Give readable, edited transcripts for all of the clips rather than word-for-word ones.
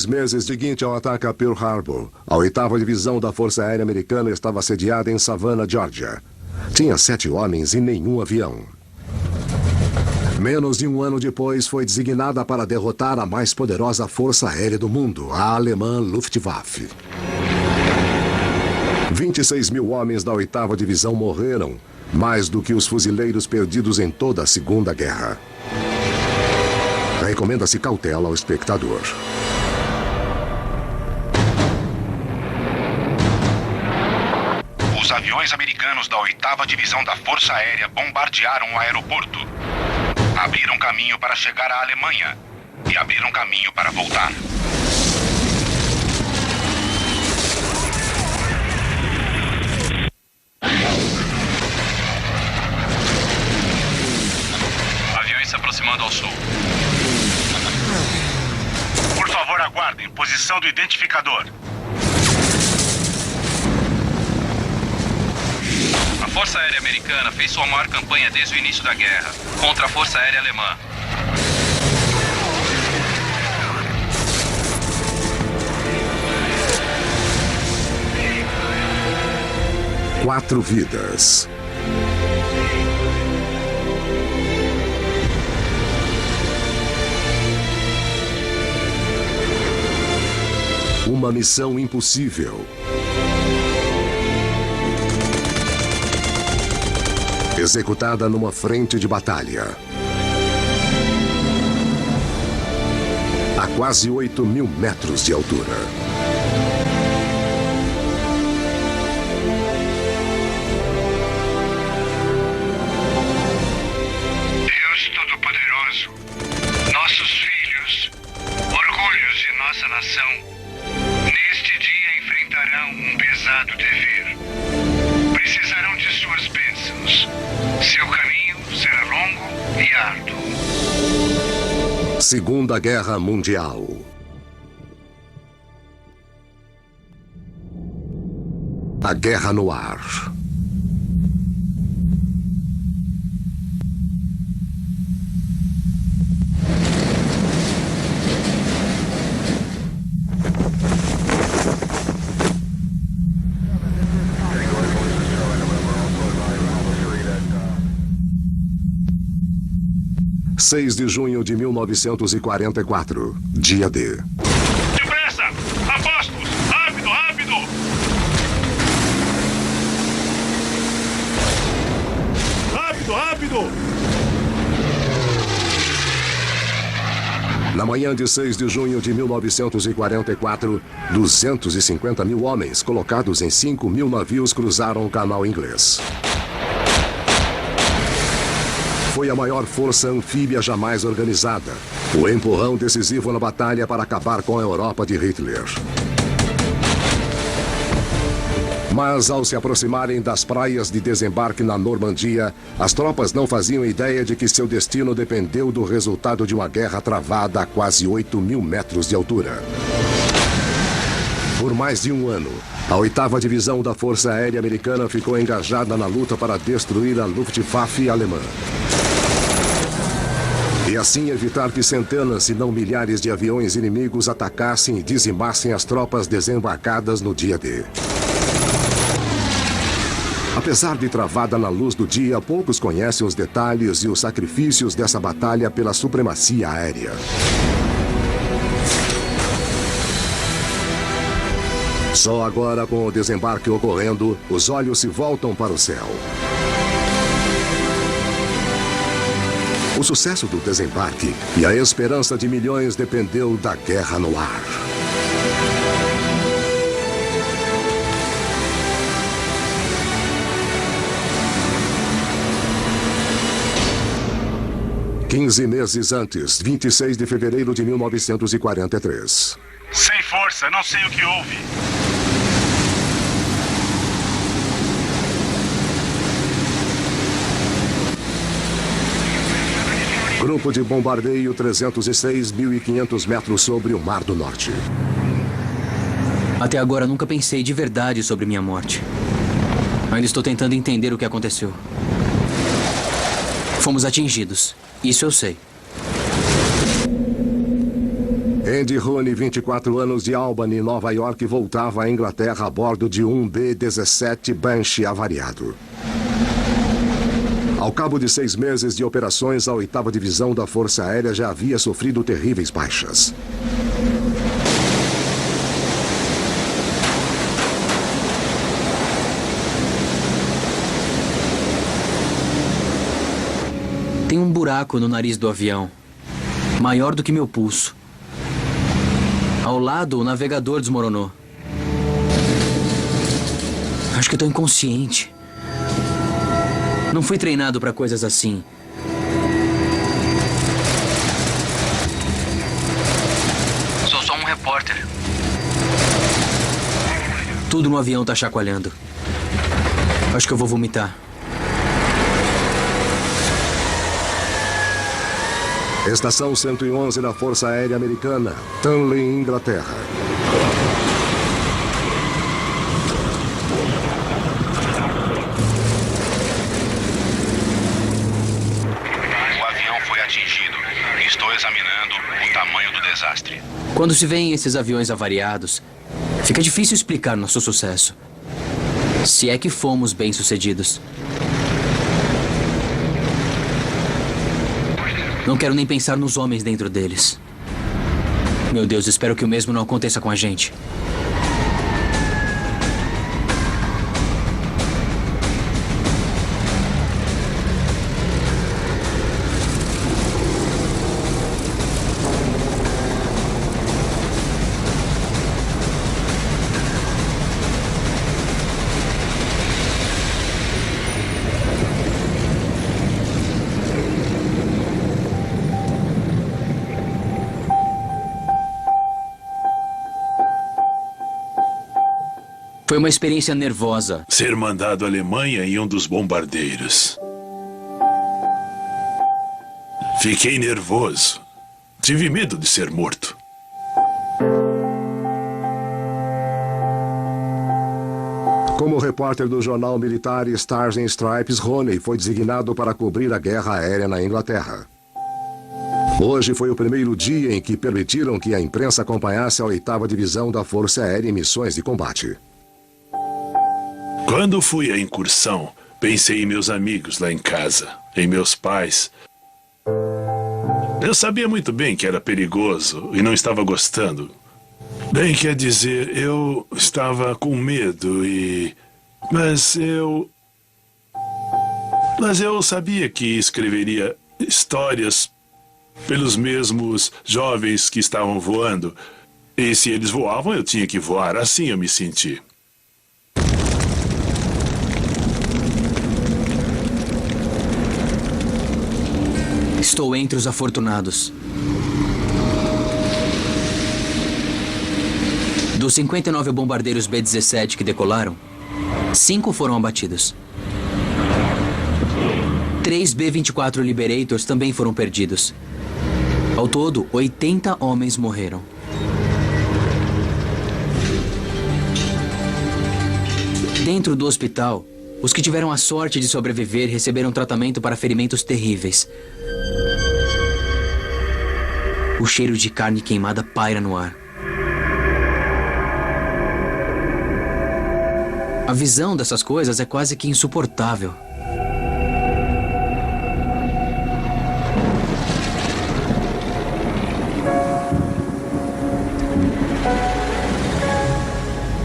meses seguinte ao ataque a Pearl Harbor, a 8ª Divisão da Força Aérea Americana estava sediada em Savannah, Geórgia. Tinha 7 homens e nenhum avião. Menos de um ano depois, foi designada para derrotar a mais poderosa força aérea do mundo, a alemã Luftwaffe. 26 mil homens da 8ª Divisão morreram, mais do que os fuzileiros perdidos em toda a Segunda Guerra. Recomenda-se cautela ao espectador. Os aviões americanos da 8ª Divisão da Força Aérea bombardearam o aeroporto. Abriram caminho para chegar à Alemanha e abriram caminho para voltar. Aviões se aproximando ao sul. Por favor, aguardem. Posição do identificador. A Força Aérea Americana fez sua maior campanha desde o início da guerra, contra a Força Aérea Alemã. Quatro vidas. Uma missão impossível. Executada numa frente de batalha. A quase 8.000 metros de altura. Deus Todo-Poderoso, nossos filhos, orgulhos de nossa nação, neste dia enfrentarão um pesado dever. Precisarão de suas bênçãos. Seu caminho será longo e árduo. Segunda Guerra Mundial. A Guerra no Ar. (6 de junho de 1944, dia D). Depressa! Apostos! Rápido, rápido! Rápido, rápido! Na manhã de 6 de junho de 1944, 250 mil homens colocados em 5.000 navios cruzaram o Canal Inglês. Foi a maior força anfíbia jamais organizada. O empurrão decisivo na batalha para acabar com a Europa de Hitler. Mas ao se aproximarem das praias de desembarque na Normandia, as tropas não faziam ideia de que seu destino dependeu do resultado de uma guerra travada a quase 8.000 metros de altura. Por mais de um ano, a 8ª Divisão da Força Aérea Americana ficou engajada na luta para destruir a Luftwaffe alemã. E assim evitar que centenas, se não milhares de aviões inimigos atacassem e dizimassem as tropas desembarcadas no dia D. Apesar de travada na luz do dia, poucos conhecem os detalhes e os sacrifícios dessa batalha pela supremacia aérea. Só agora, com o desembarque ocorrendo, os olhos se voltam para o céu. O sucesso do desembarque e a esperança de milhões dependeu da guerra no ar. (15 meses antes, 26 de fevereiro de 1943). Sem força, não sei o que houve. Grupo de bombardeio 306.500 metros sobre o Mar do Norte. Até agora nunca pensei de verdade sobre minha morte. Ainda estou tentando entender o que aconteceu. Fomos atingidos. Isso eu sei. Andy Rooney, 24 anos, de Albany, Nova York, voltava à Inglaterra a bordo de um B-17 Banshee avariado. Ao cabo de 6 meses de operações, a 8ª Divisão da Força Aérea já havia sofrido terríveis baixas. Tem um buraco no nariz do avião, maior do que meu pulso. Ao lado, o navegador desmoronou. Acho que estou inconsciente. Não fui treinado para coisas assim. Sou só um repórter. Tudo no avião tá chacoalhando. Acho que eu vou vomitar. Estação 111 da Força Aérea Americana, Tunley, Inglaterra. O avião foi atingido. Estou examinando o tamanho do desastre. Quando se veem esses aviões avariados, fica difícil explicar nosso sucesso. Se é que fomos bem-sucedidos. Não quero nem pensar nos homens dentro deles. Meu Deus, espero que o mesmo não aconteça com a gente. Foi uma experiência nervosa. Ser mandado à Alemanha em um dos bombardeiros. Fiquei nervoso. Tive medo de ser morto. Como repórter do jornal militar Stars and Stripes, Rooney foi designado para cobrir a guerra aérea na Inglaterra. Hoje foi o primeiro dia em que permitiram que a imprensa acompanhasse a 8ª Divisão da Força Aérea em missões de combate. Quando fui à incursão, pensei em meus amigos lá em casa, em meus pais. Eu sabia muito bem que era perigoso e não estava gostando. Bem, quer dizer, eu estava com medo Mas eu sabia que escreveria histórias pelos mesmos jovens que estavam voando. E se eles voavam, eu tinha que voar. Assim eu me senti. Estou entre os afortunados. Dos 59 bombardeiros B-17 que decolaram, 5 foram abatidos. 3 B-24 Liberators também foram perdidos. Ao todo, 80 homens morreram. Dentro do hospital, os que tiveram a sorte de sobreviver receberam tratamento para ferimentos terríveis. O cheiro de carne queimada paira no ar. A visão dessas coisas é quase que insuportável.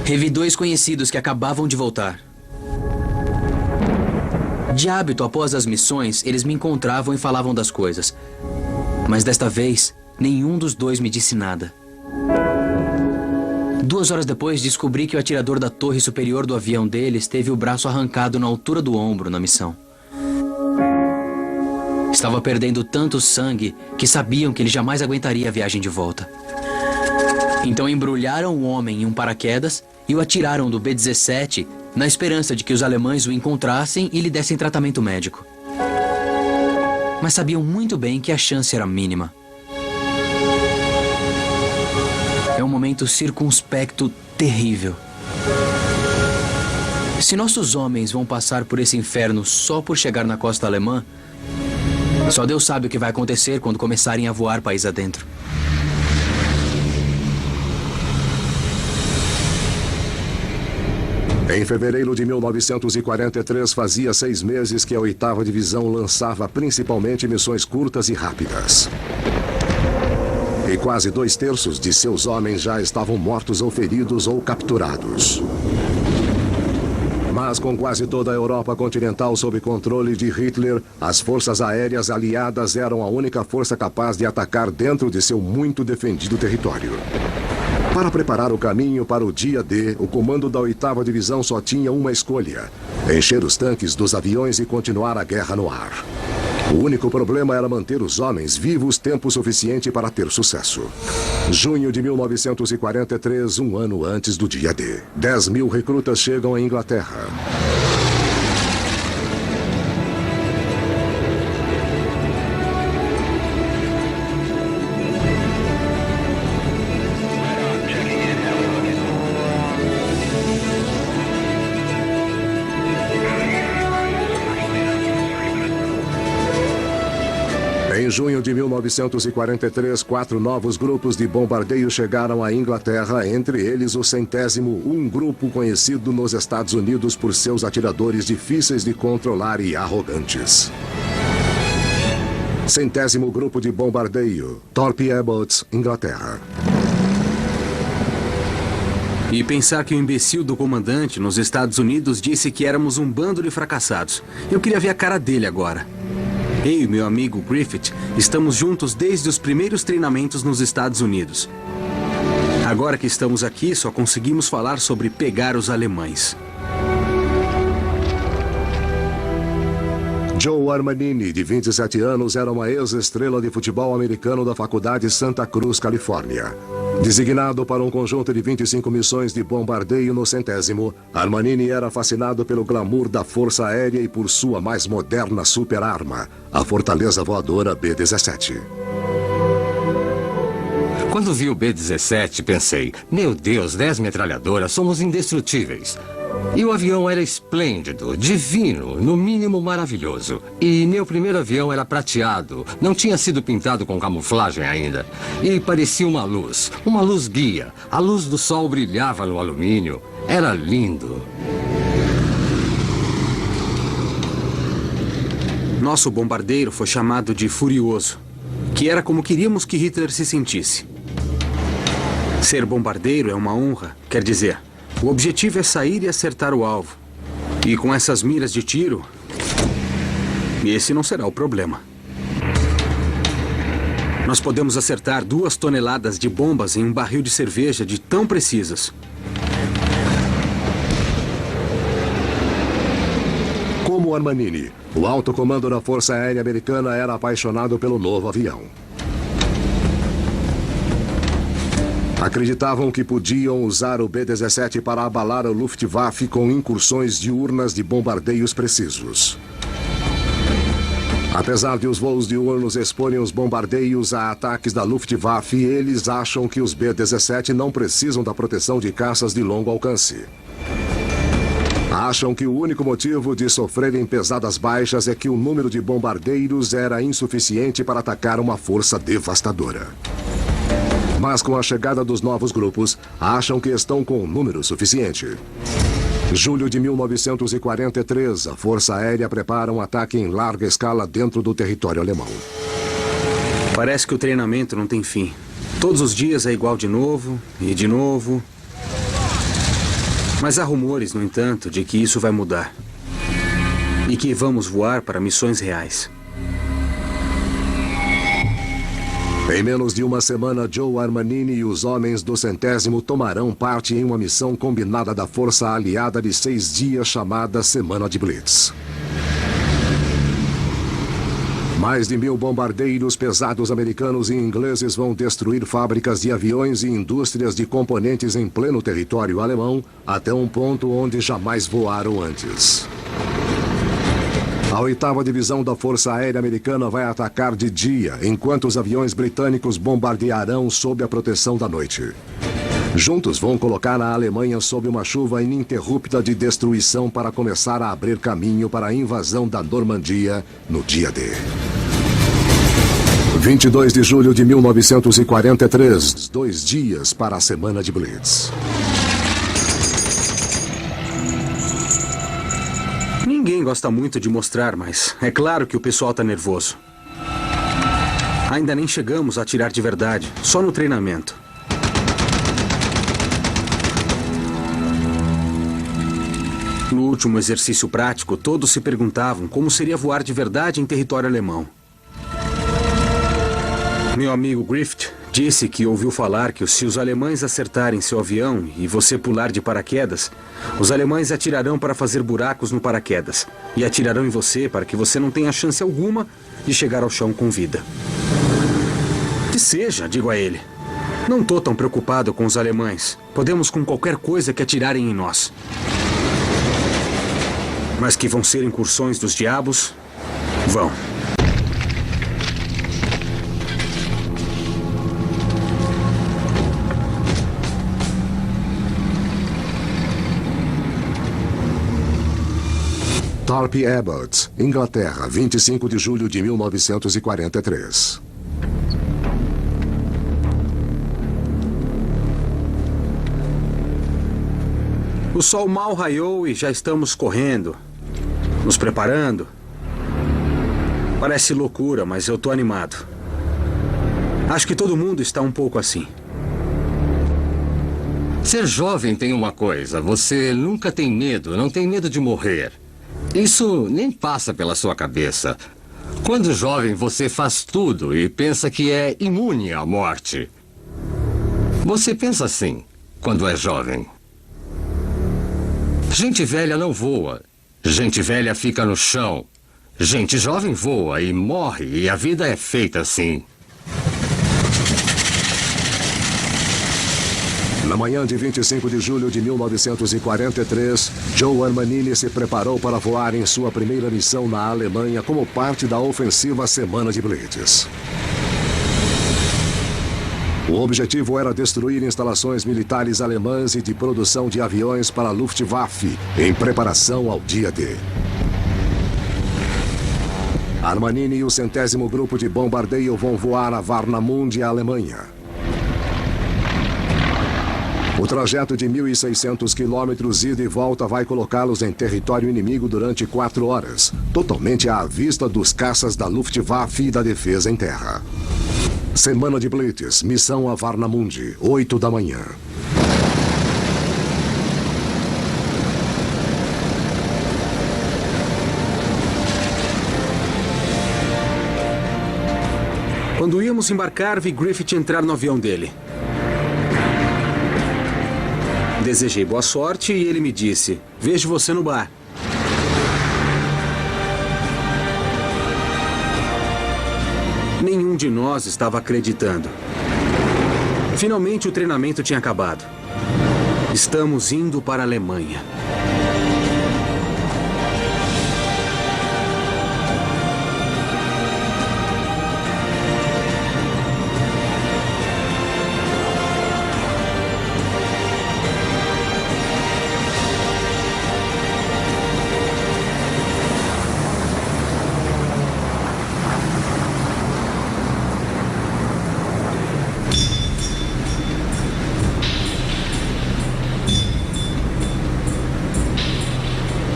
Revi 2 conhecidos que acabavam de voltar. De hábito, após as missões, eles me encontravam e falavam das coisas. Mas desta vez, nenhum dos 2 me disse nada. 2 horas depois, descobri que o atirador da torre superior do avião deles teve o braço arrancado na altura do ombro na missão. Estava perdendo tanto sangue que sabiam que ele jamais aguentaria a viagem de volta. Então embrulharam o homem em um paraquedas e o atiraram do B-17 na esperança de que os alemães o encontrassem e lhe dessem tratamento médico. Mas sabiam muito bem que a chance era mínima. É um momento circunspecto terrível. Se nossos homens vão passar por esse inferno só por chegar na costa alemã, só Deus sabe o que vai acontecer quando começarem a voar país adentro. Em fevereiro de 1943, fazia 6 meses que a 8ª Divisão lançava principalmente missões curtas e rápidas. E quase 2/3 de seus homens já estavam mortos ou feridos ou capturados. Mas com quase toda a Europa continental sob controle de Hitler, as forças aéreas aliadas eram a única força capaz de atacar dentro de seu muito defendido território. Para preparar o caminho para o dia D, o comando da 8ª Divisão só tinha uma escolha: encher os tanques dos aviões e continuar a guerra no ar. O único problema era manter os homens vivos tempo suficiente para ter sucesso. Junho de 1943, um ano antes do dia D. 10.000 recrutas chegam à Inglaterra. Em junho de 1943, 4 novos grupos de bombardeio chegaram à Inglaterra, entre eles o 100º, um grupo conhecido nos Estados Unidos por seus atiradores difíceis de controlar e arrogantes. 100º Grupo de Bombardeio, Thorpe Abbott, Inglaterra. E pensar que o imbecil do comandante nos Estados Unidos disse que éramos um bando de fracassados. Eu queria ver a cara dele agora. Eu e meu amigo Griffith estamos juntos desde os primeiros treinamentos nos Estados Unidos. Agora que estamos aqui, só conseguimos falar sobre pegar os alemães. Joe Armanini, de 27 anos, era uma ex-estrela de futebol americano da Faculdade Santa Cruz, Califórnia. Designado para um conjunto de 25 missões de bombardeio no 100º, Armanini era fascinado pelo glamour da Força Aérea e por sua mais moderna superarma, a fortaleza voadora B-17. Quando vi o B-17, pensei, meu Deus, 10 metralhadoras, somos indestrutíveis. E o avião era esplêndido, divino, no mínimo maravilhoso. E meu primeiro avião era prateado, não tinha sido pintado com camuflagem ainda. E parecia uma luz guia. A luz do sol brilhava no alumínio. Era lindo. Nosso bombardeiro foi chamado de Furioso, que era como queríamos que Hitler se sentisse. Ser bombardeiro é uma honra, quer dizer, o objetivo é sair e acertar o alvo. E com essas miras de tiro, esse não será o problema. Nós podemos acertar 2 toneladas de bombas em um barril de cerveja de tão precisas. Como Armanini, o alto comando da Força Aérea Americana era apaixonado pelo novo avião. Acreditavam que podiam usar o B-17 para abalar o Luftwaffe com incursões diurnas de bombardeios precisos. Apesar de os voos diurnos exporem os bombardeios a ataques da Luftwaffe, eles acham que os B-17 não precisam da proteção de caças de longo alcance. Acham que o único motivo de sofrerem pesadas baixas é que o número de bombardeiros era insuficiente para atacar uma força devastadora. Mas com a chegada dos novos grupos, acham que estão com um número suficiente. Julho de 1943, a Força Aérea prepara um ataque em larga escala dentro do território alemão. Parece que o treinamento não tem fim. Todos os dias é igual de novo e de novo. Mas há rumores, no entanto, de que isso vai mudar. E que vamos voar para missões reais. Em menos de uma semana, Joe Armanini e os homens do 100º tomarão parte em uma missão combinada da Força Aliada de 6 dias chamada Semana de Blitz. Mais de 1.000 bombardeiros pesados americanos e ingleses vão destruir fábricas de aviões e indústrias de componentes em pleno território alemão, até um ponto onde jamais voaram antes. A 8ª Divisão da Força Aérea Americana vai atacar de dia, enquanto os aviões britânicos bombardearão sob a proteção da noite. Juntos vão colocar a Alemanha sob uma chuva ininterrupta de destruição para começar a abrir caminho para a invasão da Normandia no dia D. 22 de julho de 1943, 2 dias para a Semana de Blitz. Ninguém gosta muito de mostrar, mas é claro que o pessoal tá nervoso. Ainda nem chegamos a atirar de verdade, só no treinamento. No último exercício prático, todos se perguntavam como seria voar de verdade em território alemão. Meu amigo Griffith disse que ouviu falar que se os alemães acertarem seu avião e você pular de paraquedas, os alemães atirarão para fazer buracos no paraquedas e atirarão em você para que você não tenha chance alguma de chegar ao chão com vida. Que seja, digo a ele. Não tô tão preocupado com os alemães. Podemos com qualquer coisa que atirarem em nós. Mas que vão ser incursões dos diabos? Vão. Thorpe Abbott, Inglaterra, 25 de julho de 1943. O sol mal raiou e já estamos correndo, nos preparando. Parece loucura, mas eu tô animado. Acho que todo mundo está um pouco assim. Ser jovem tem uma coisa, você nunca tem medo, não tem medo de morrer. Isso nem passa pela sua cabeça. Quando jovem, você faz tudo e pensa que é imune à morte. Você pensa assim, quando é jovem. Gente velha não voa. Gente velha fica no chão. Gente jovem voa e morre, e a vida é feita assim. Na manhã de 25 de julho de 1943, Joe Armanini se preparou para voar em sua primeira missão na Alemanha como parte da ofensiva Semana de Blitz. O objetivo era destruir instalações militares alemãs e de produção de aviões para a Luftwaffe, em preparação ao dia D. Armanini e o 100º Grupo de Bombardeio vão voar a Warnemünde, Alemanha. O trajeto de 1.600 quilômetros ida e volta vai colocá-los em território inimigo durante 4 horas, totalmente à vista dos caças da Luftwaffe e da defesa em terra. Semana de Blitz, missão a Warnemünde, 8 da manhã. Quando íamos embarcar, vi Griffith entrar no avião dele. Desejei boa sorte e ele me disse: "Vejo você no bar." Nenhum de nós estava acreditando. Finalmente o treinamento tinha acabado. Estamos indo para a Alemanha.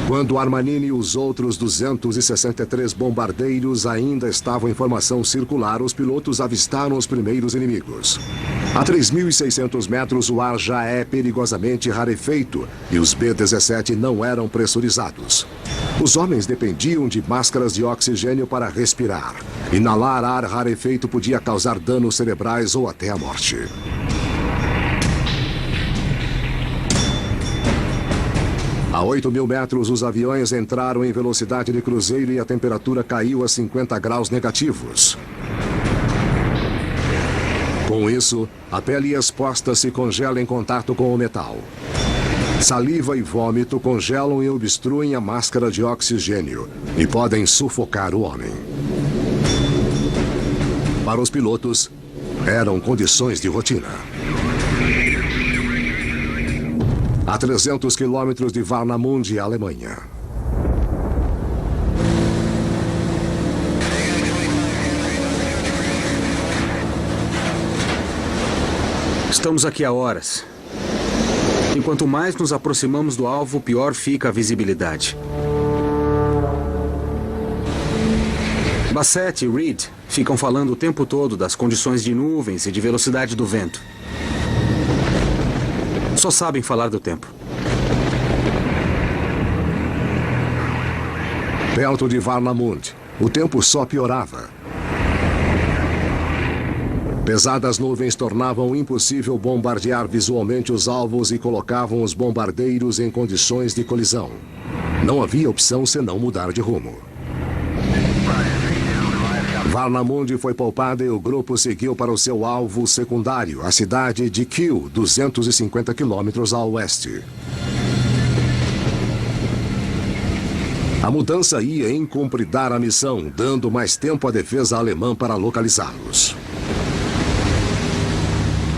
Quando Armanini e os outros 263 bombardeiros ainda estavam em formação circular, os pilotos avistaram os primeiros inimigos. A 3.600 metros, o ar já é perigosamente rarefeito e os B-17 não eram pressurizados. Os homens dependiam de máscaras de oxigênio para respirar. Inalar ar rarefeito podia causar danos cerebrais ou até a morte. A 8.000 metros, os aviões entraram em velocidade de cruzeiro e a temperatura caiu a 50 graus negativos. Com isso, a pele exposta se congela em contato com o metal. Saliva e vômito congelam e obstruem a máscara de oxigênio e podem sufocar o homem. Para os pilotos, eram condições de rotina. A 300 quilômetros de Warnemünde, Alemanha. Estamos aqui há horas. E quanto mais nos aproximamos do alvo, pior fica a visibilidade. Bassett e Reed ficam falando o tempo todo das condições de nuvens e de velocidade do vento. Só sabem falar do tempo. Perto de Varnamund, o tempo só piorava. Pesadas nuvens tornavam impossível bombardear visualmente os alvos e colocavam os bombardeiros em condições de colisão. Não havia opção senão mudar de rumo. Varnamund foi poupada e o grupo seguiu para o seu alvo secundário, a cidade de Kiel, 250 quilômetros a oeste. A mudança ia incumpridar a missão, dando mais tempo à defesa alemã para localizá-los.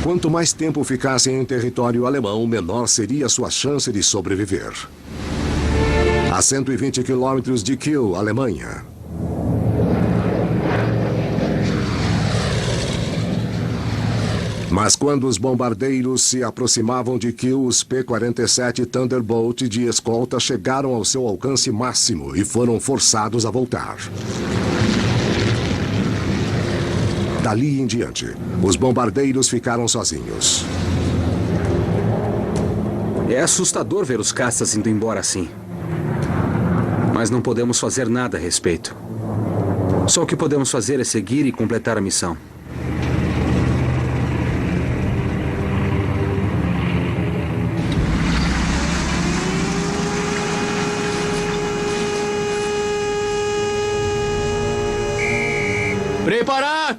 Quanto mais tempo ficassem em território alemão, menor seria sua chance de sobreviver. A 120 quilômetros de Kiel, Alemanha. Mas quando os bombardeiros se aproximavam de Kiel, os P-47 Thunderbolt de escolta chegaram ao seu alcance máximo e foram forçados a voltar. Dali em diante, os bombardeiros ficaram sozinhos. É assustador ver os caças indo embora assim. Mas não podemos fazer nada a respeito. Só o que podemos fazer é seguir e completar a missão. Preparar!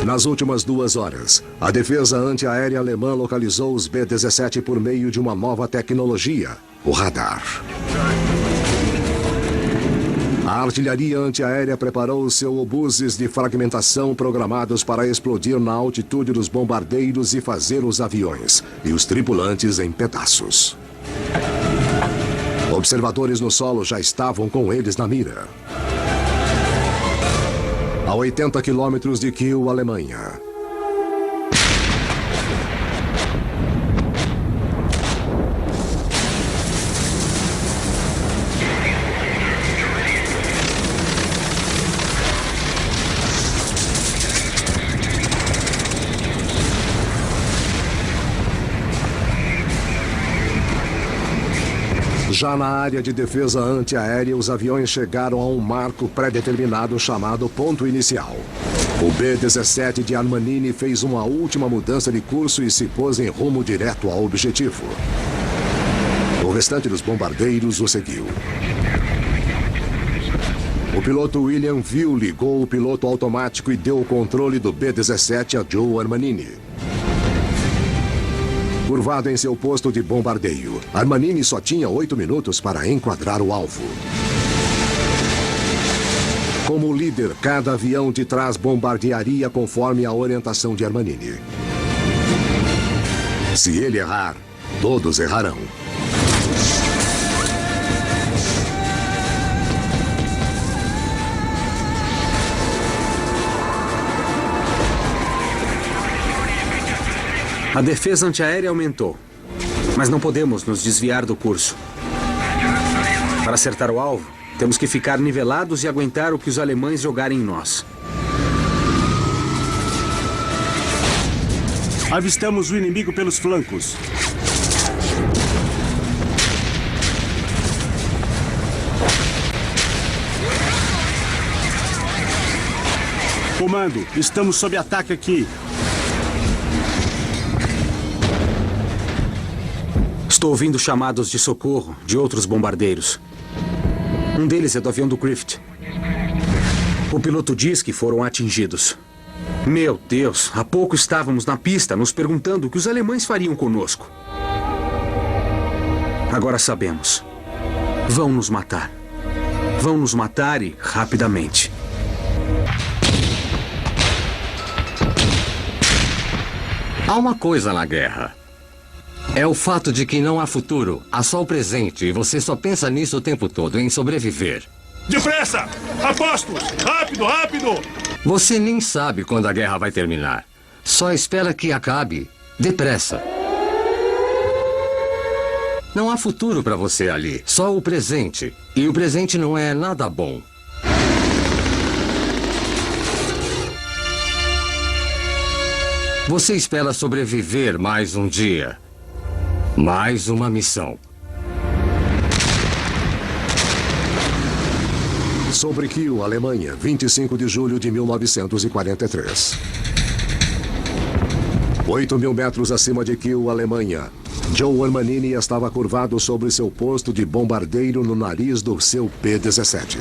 Nas últimas 2 horas, a defesa antiaérea alemã localizou os B-17 por meio de uma nova tecnologia, o radar. A artilharia antiaérea preparou seus obuses de fragmentação programados para explodir na altitude dos bombardeiros e fazer os aviões e os tripulantes em pedaços. Observadores no solo já estavam com eles na mira. A 80 quilômetros de Kiel, Alemanha. Já na área de defesa antiaérea, os aviões chegaram a um marco pré-determinado chamado ponto inicial. O B-17 de Armanini fez uma última mudança de curso e se pôs em rumo direto ao objetivo. O restante dos bombardeiros o seguiu. O piloto William Viu ligou o piloto automático e deu o controle do B-17 a Joe Armanini. Curvado em seu posto de bombardeio, Armanini só tinha 8 minutos para enquadrar o alvo. Como líder, cada avião de trás bombardearia conforme a orientação de Armanini. Se ele errar, todos errarão. A defesa antiaérea aumentou, mas não podemos nos desviar do curso. Para acertar o alvo, temos que ficar nivelados e aguentar o que os alemães jogarem em nós. Avistamos o inimigo pelos flancos. Comando, estamos sob ataque aqui. Estou ouvindo chamados de socorro de outros bombardeiros. Um deles é do avião do Griffith. O piloto diz que foram atingidos. Meu Deus, há pouco estávamos na pista nos perguntando o que os alemães fariam conosco. Agora sabemos. Vão nos matar. Vão nos matar e rapidamente. Há uma coisa na guerra. É o fato de que não há futuro, há só o presente e você só pensa nisso o tempo todo, em sobreviver. Depressa! Apostos! Rápido, rápido! Você nem sabe quando a guerra vai terminar. Só espera que acabe, depressa. Não há futuro para você ali, só o presente. E o presente não é nada bom. Você espera sobreviver mais um dia. Mais uma missão. Sobre Kiel, Alemanha, 25 de julho de 1943. 8.000 metros acima de Kiel, Alemanha, Joe Armanini estava curvado sobre seu posto de bombardeiro no nariz do seu P-17.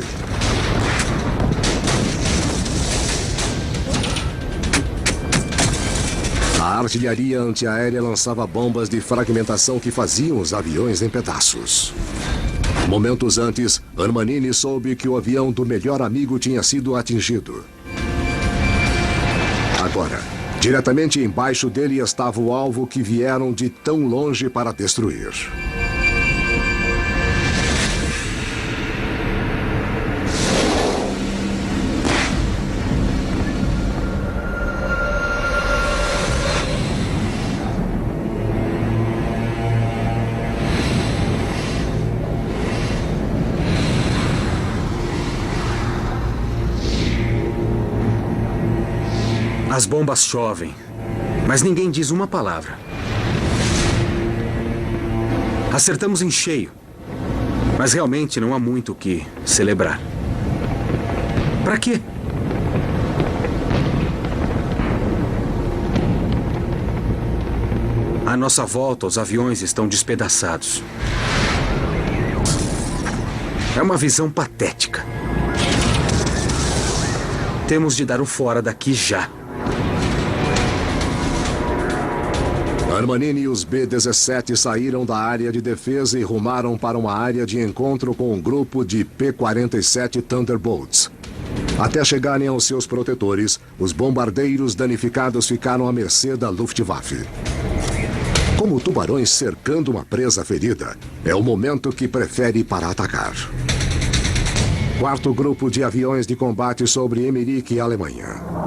A artilharia antiaérea lançava bombas de fragmentação que faziam os aviões em pedaços. Momentos antes, Armanini soube que o avião do melhor amigo tinha sido atingido. Agora, diretamente embaixo dele estava o alvo que vieram de tão longe para destruir. As bombas chovem, mas ninguém diz uma palavra. Acertamos em cheio, mas realmente não há muito o que celebrar. Para quê? À nossa volta, os aviões estão despedaçados. É uma visão patética. Temos de dar o fora daqui já. Armanini e os B-17 saíram da área de defesa e rumaram para uma área de encontro com um grupo de P-47 Thunderbolts. Até chegarem aos seus protetores, os bombardeiros danificados ficaram à mercê da Luftwaffe. Como tubarões cercando uma presa ferida, é o momento que prefere para atacar. Quarto grupo de aviões de combate sobre Emmerich, Alemanha.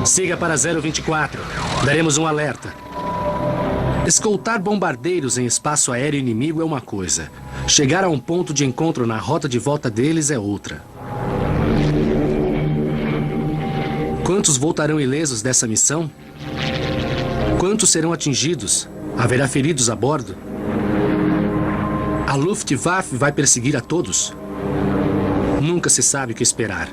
Siga para 024. Daremos um alerta. Escoltar bombardeiros em espaço aéreo inimigo é uma coisa. Chegar a um ponto de encontro na rota de volta deles é outra. Quantos voltarão ilesos dessa missão? Quantos serão atingidos? Haverá feridos a bordo? A Luftwaffe vai perseguir a todos? Nunca se sabe o que esperar.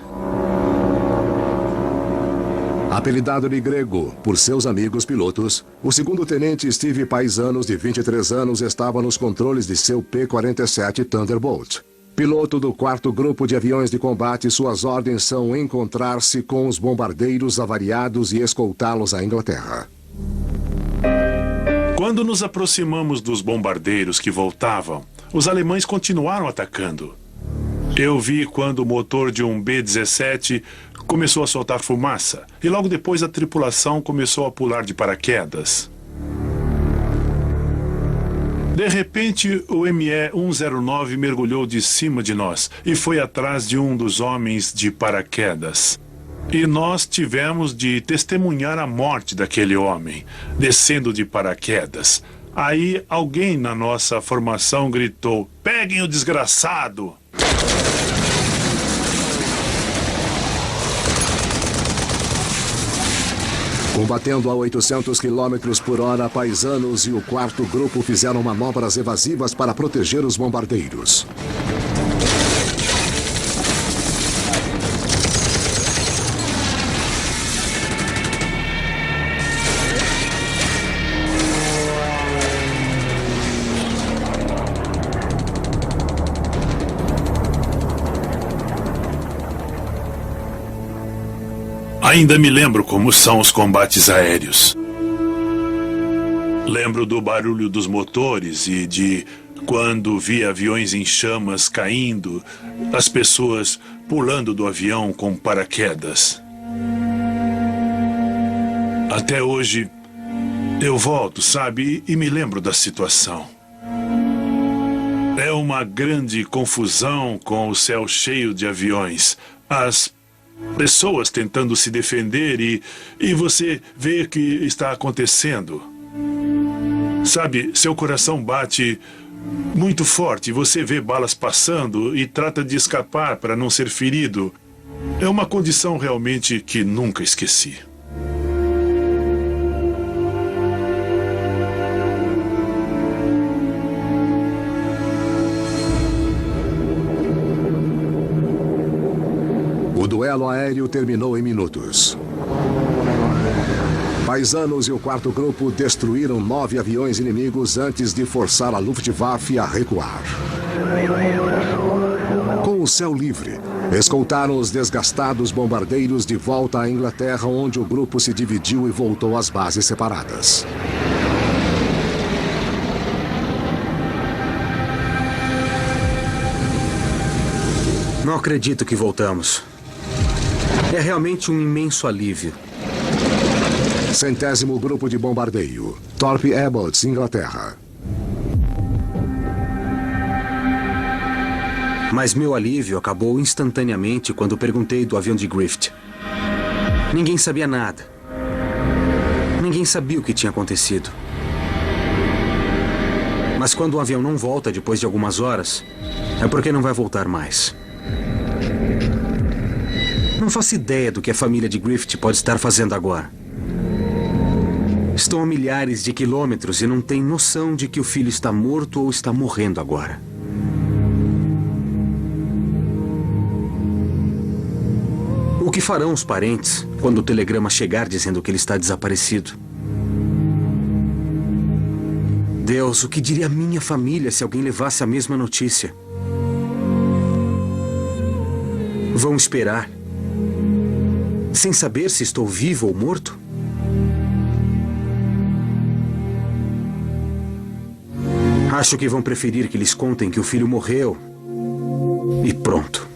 Apelidado de Grego por seus amigos pilotos, o segundo-tenente Steve Paisanos, de 23 anos, estava nos controles de seu P-47 Thunderbolt. Piloto do quarto grupo de aviões de combate, suas ordens são encontrar-se com os bombardeiros avariados e escoltá-los à Inglaterra. Quando nos aproximamos dos bombardeiros que voltavam, os alemães continuaram atacando. Eu vi quando o motor de um B-17 começou a soltar fumaça e logo depois a tripulação começou a pular de paraquedas. De repente, o ME-109 mergulhou de cima de nós e foi atrás de um dos homens de paraquedas. E nós tivemos de testemunhar a morte daquele homem, descendo de paraquedas. Aí alguém na nossa formação gritou: "Peguem o desgraçado!" Combatendo a 800 km por hora, Paisanos e o quarto grupo fizeram manobras evasivas para proteger os bombardeiros. Ainda me lembro como são os combates aéreos. Lembro do barulho dos motores e de quando vi aviões em chamas caindo, as pessoas pulando do avião com paraquedas. Até hoje, eu volto, sabe, e me lembro da situação. É uma grande confusão com o céu cheio de aviões. As pessoas tentando se defender e você vê o que está acontecendo. Sabe, seu coração bate muito forte. Você vê balas passando e trata de escapar para não ser ferido. É uma condição realmente que nunca esqueci. aéreo terminou em minutos. Paisanos e o quarto grupo destruíram 9 aviões inimigos antes de forçar a Luftwaffe a recuar. Com o céu livre, escoltaram os desgastados bombardeiros de volta à Inglaterra, onde o grupo se dividiu e voltou às bases separadas. Não acredito que voltamos. É realmente um imenso alívio. 100º Grupo de Bombardeio, Thorpe Abbotts, Inglaterra. Mas meu alívio acabou instantaneamente quando perguntei do avião de Griffith. Ninguém sabia nada. Ninguém sabia o que tinha acontecido. Mas quando um avião não volta depois de algumas horas, é porque não vai voltar mais. Não faço ideia do que a família de Griffith pode estar fazendo agora. Estão a milhares de quilômetros e não têm noção de que o filho está morto ou está morrendo agora. O que farão os parentes quando o telegrama chegar dizendo que ele está desaparecido? Deus, o que diria a minha família se alguém levasse a mesma notícia? Vão esperar, sem saber se estou vivo ou morto? Acho que vão preferir que lhes contem que o filho morreu e pronto.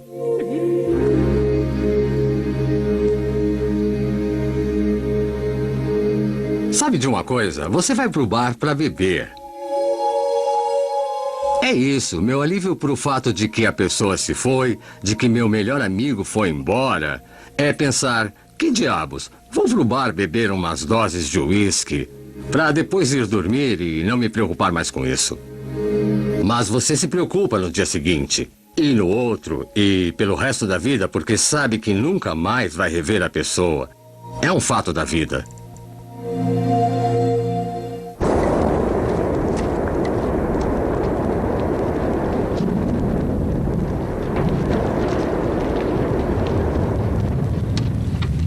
Sabe de uma coisa? Você vai pro bar pra beber. É isso, meu alívio pro fato de que a pessoa se foi, de que meu melhor amigo foi embora, é pensar, que diabos, vou pro bar beber umas doses de uísque, pra depois ir dormir e não me preocupar mais com isso. Mas você se preocupa no dia seguinte, e no outro, e pelo resto da vida, porque sabe que nunca mais vai rever a pessoa. É um fato da vida.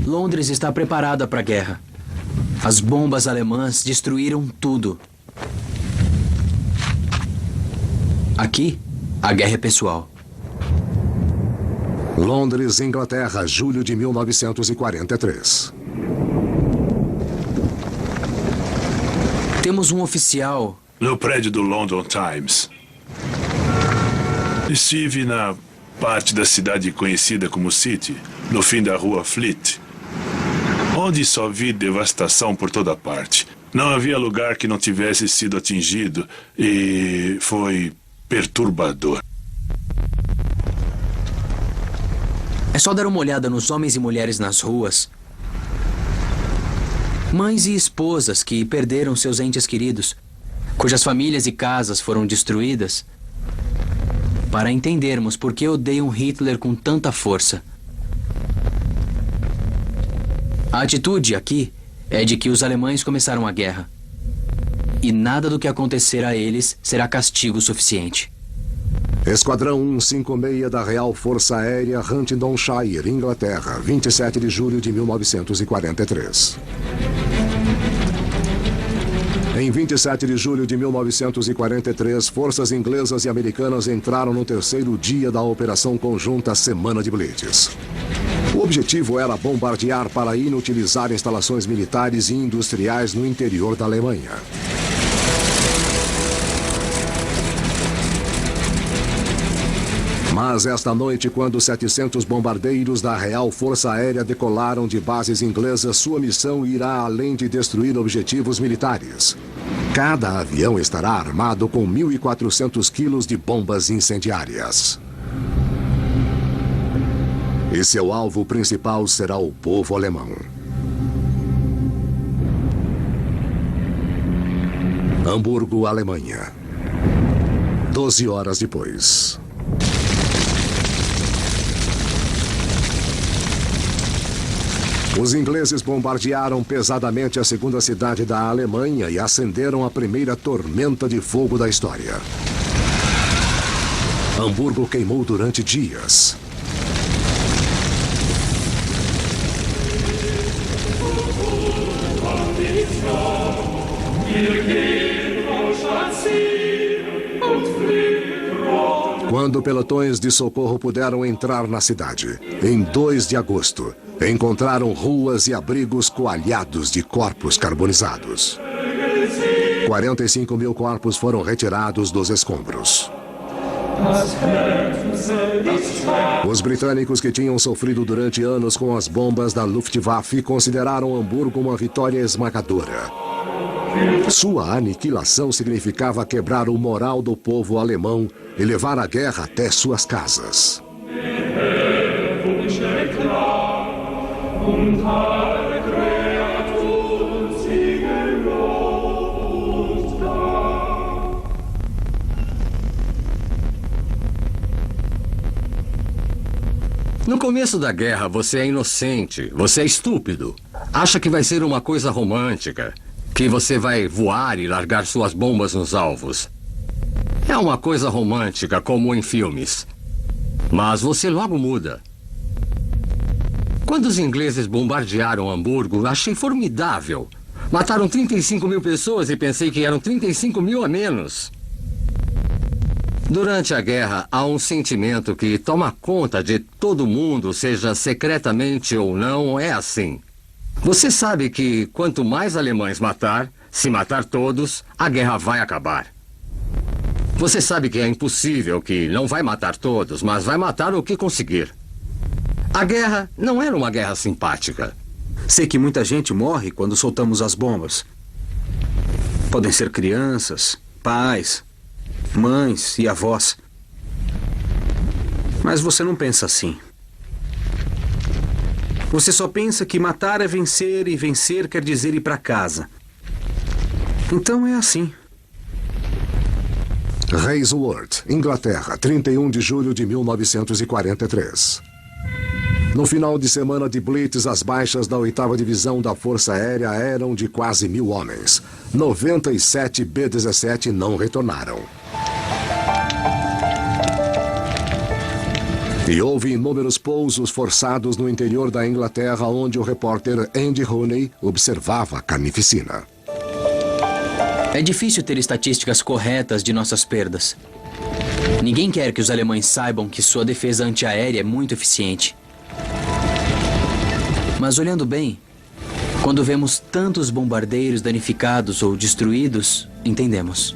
Londres está preparada para a guerra. As bombas alemãs destruíram tudo. Aqui, a guerra é pessoal. Londres, Inglaterra, julho de 1943. Temos um oficial. No prédio do London Times. Estive na parte da cidade conhecida como City, no fim da rua Fleet, onde só vi devastação por toda parte. Não havia lugar que não tivesse sido atingido e foi perturbador. É só dar uma olhada nos homens e mulheres nas ruas. Mães e esposas que perderam seus entes queridos, cujas famílias e casas foram destruídas, para entendermos por que odeiam Hitler com tanta força. A atitude aqui é de que os alemães começaram a guerra. E nada do que acontecer a eles será castigo suficiente. Esquadrão 156 da Real Força Aérea, Huntingdonshire, Inglaterra, 27 de julho de 1943. Em 27 de julho de 1943, forças inglesas e americanas entraram no terceiro dia da Operação Conjunta Semana de Blitz. O objetivo era bombardear para inutilizar instalações militares e industriais no interior da Alemanha. Mas esta noite, quando 700 bombardeiros da Real Força Aérea decolaram de bases inglesas, sua missão irá além de destruir objetivos militares. Cada avião estará armado com 1.400 quilos de bombas incendiárias. E seu alvo principal será o povo alemão. Hamburgo, Alemanha. 12 horas depois. Os ingleses bombardearam pesadamente a segunda cidade da Alemanha e acenderam a primeira tormenta de fogo da história. Hamburgo queimou durante dias. Quando pelotões de socorro puderam entrar na cidade, em 2 de agosto, encontraram ruas e abrigos coalhados de corpos carbonizados. 45 mil corpos foram retirados dos escombros. Os britânicos que tinham sofrido durante anos com as bombas da Luftwaffe consideraram Hamburgo uma vitória esmagadora. Sua aniquilação significava quebrar o moral do povo alemão e levar a guerra até suas casas. No começo da guerra, você é inocente, você é estúpido. Acha que vai ser uma coisa romântica, que você vai voar e largar suas bombas nos alvos. É uma coisa romântica, como em filmes. Mas você logo muda. Quando os ingleses bombardearam Hamburgo, achei formidável. Mataram 35 mil pessoas e pensei que eram 35 mil a menos. Durante a guerra, há um sentimento que toma conta de todo mundo, seja secretamente ou não, é assim. Você sabe que quanto mais alemães matar, se matar todos, a guerra vai acabar. Você sabe que é impossível, que não vai matar todos, mas vai matar o que conseguir. A guerra não era uma guerra simpática. Sei que muita gente morre quando soltamos as bombas. Podem ser crianças, pais, mães e avós. Mas você não pensa assim. Você só pensa que matar é vencer e vencer quer dizer ir para casa. Então é assim. Raceworth, Inglaterra, 31 de julho de 1943. No final de semana de Blitz, as baixas da 8ª Divisão da Força Aérea eram de quase 1.000 homens. 97 B-17 não retornaram. E houve inúmeros pousos forçados no interior da Inglaterra, onde o repórter Andy Rooney observava a carnificina. É difícil ter estatísticas corretas de nossas perdas. Ninguém quer que os alemães saibam que sua defesa antiaérea é muito eficiente. Mas olhando bem, quando vemos tantos bombardeiros danificados ou destruídos, entendemos.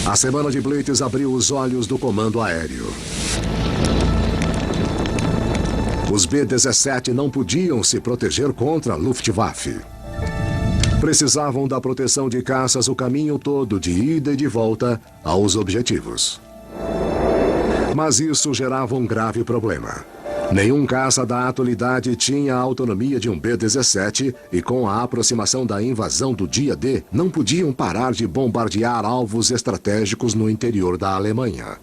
A semana de Blitz abriu os olhos do comando aéreo. Os B-17 não podiam se proteger contra a Luftwaffe. Precisavam da proteção de caças o caminho todo, de ida e de volta, aos objetivos. Mas isso gerava um grave problema. Nenhum caça da atualidade tinha a autonomia de um B-17 e, com a aproximação da invasão do dia D, não podiam parar de bombardear alvos estratégicos no interior da Alemanha.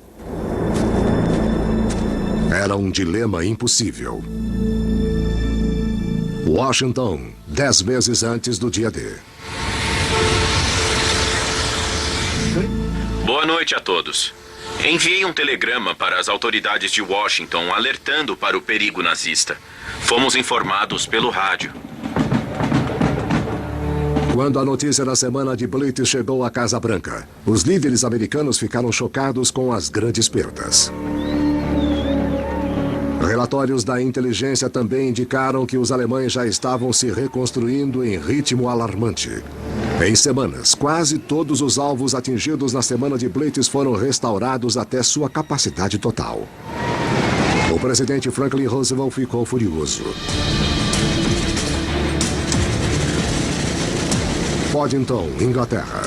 Era um dilema impossível. Washington, 10 meses antes do dia D. Boa noite a todos. Enviei um telegrama para as autoridades de Washington alertando para o perigo nazista. Fomos informados pelo rádio. Quando a notícia da semana de Blitz chegou à Casa Branca, os líderes americanos ficaram chocados com as grandes perdas. Relatórios da inteligência também indicaram que os alemães já estavam se reconstruindo em ritmo alarmante. Em semanas, quase todos os alvos atingidos na semana de Blitz foram restaurados até sua capacidade total. O presidente Franklin Roosevelt ficou furioso. Poddington, Inglaterra.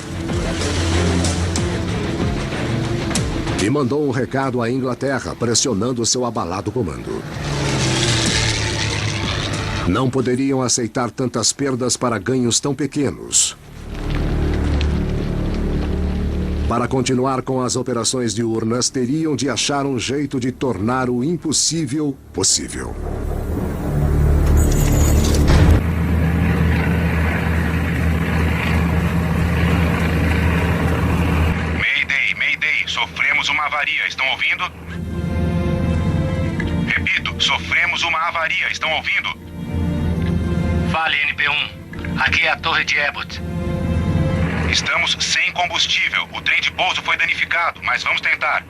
E mandou um recado à Inglaterra, pressionando seu abalado comando. Não poderiam aceitar tantas perdas para ganhos tão pequenos. Para continuar com as operações diurnas, teriam de achar um jeito de tornar o impossível possível. Mayday, sofremos uma avaria, estão ouvindo? Repito, sofremos uma avaria, estão ouvindo? Fale, NP1. Aqui é a torre de Abbott. Estamos sem combustível. O trem de pouso foi danificado, mas vamos tentar.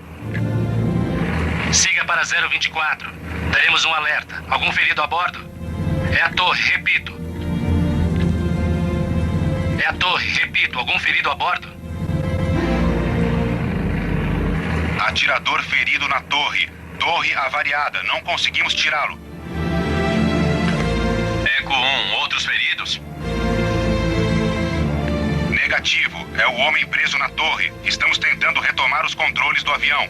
Siga para 024. Teremos um alerta. Algum ferido a bordo? É a torre, repito. É a torre, repito. Algum ferido a bordo? Atirador ferido na torre. Torre avariada. Não conseguimos tirá-lo. Eco 1, outros feridos? Negativo. É o homem preso na torre. Estamos tentando retomar os controles do avião.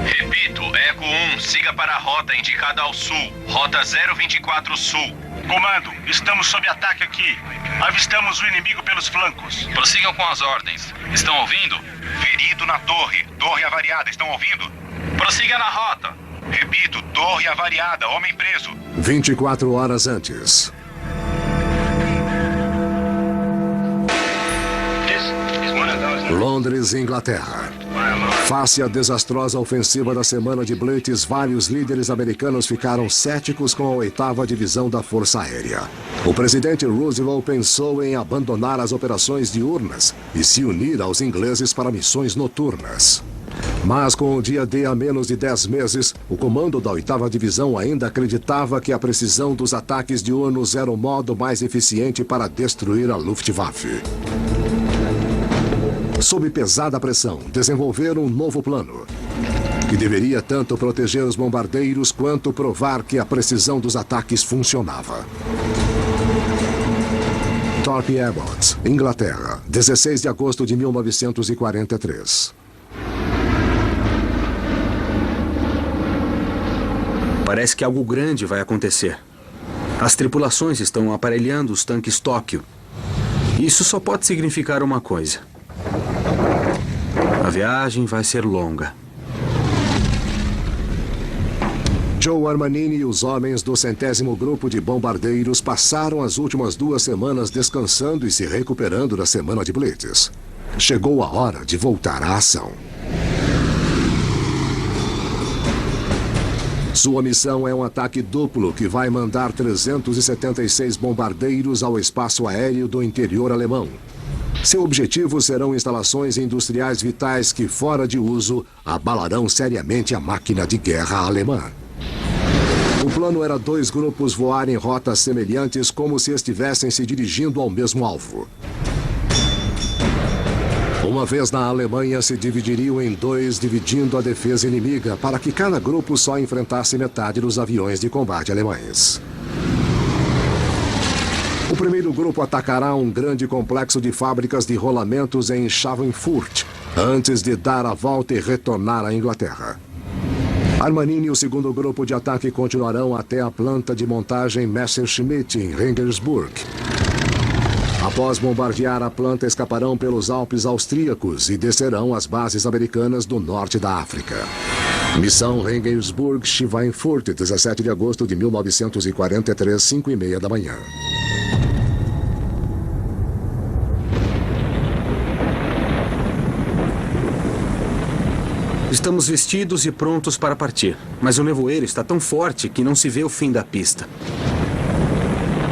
Repito, Eco 1, siga para a rota indicada ao sul. Rota 024 Sul. Comando, estamos sob ataque aqui. Avistamos o inimigo pelos flancos. Prossigam com as ordens. Estão ouvindo? Ferido na torre. Torre avariada. Estão ouvindo? Prossiga na rota. Repito, torre avariada. Homem preso. 24 horas antes. Londres, Inglaterra. Face à desastrosa ofensiva da semana de Blitz, vários líderes americanos ficaram céticos com a 8ª Divisão da Força Aérea. O presidente Roosevelt pensou em abandonar as operações diurnas e se unir aos ingleses para missões noturnas. Mas com o dia D a menos de 10 meses, o comando da 8ª Divisão ainda acreditava que a precisão dos ataques diurnos era o modo mais eficiente para destruir a Luftwaffe. Sob pesada pressão, desenvolveram um novo plano, que deveria tanto proteger os bombardeiros quanto provar que a precisão dos ataques funcionava. Thorpe Abbott, Inglaterra, 16 de agosto de 1943. Parece que algo grande vai acontecer. As tripulações estão aparelhando os tanques Tóquio. Isso só pode significar uma coisa. A viagem vai ser longa. Joe Armanini e os homens do 100º Grupo de Bombardeiros passaram as últimas 2 semanas descansando e se recuperando da semana de Blitz. Chegou a hora de voltar à ação. Sua missão é um ataque duplo que vai mandar 376 bombardeiros ao espaço aéreo do interior alemão. Seu objetivo serão instalações industriais vitais que, fora de uso, abalarão seriamente a máquina de guerra alemã. O plano era 2 grupos voar em rotas semelhantes como se estivessem se dirigindo ao mesmo alvo. Uma vez na Alemanha, se dividiriam em 2, dividindo a defesa inimiga, para que cada grupo só enfrentasse metade dos aviões de combate alemães. O primeiro grupo atacará um grande complexo de fábricas de rolamentos em Schweinfurt, antes de dar a volta e retornar à Inglaterra. Armanini e o segundo grupo de ataque continuarão até a planta de montagem Messerschmitt, em Regensburg. Após bombardear a planta, escaparão pelos Alpes austríacos e descerão às bases americanas do norte da África. Missão Regensburg, Schweinfurt, 17 de agosto de 1943, 5h30 da manhã. Estamos vestidos e prontos para partir, mas o nevoeiro está tão forte que não se vê o fim da pista.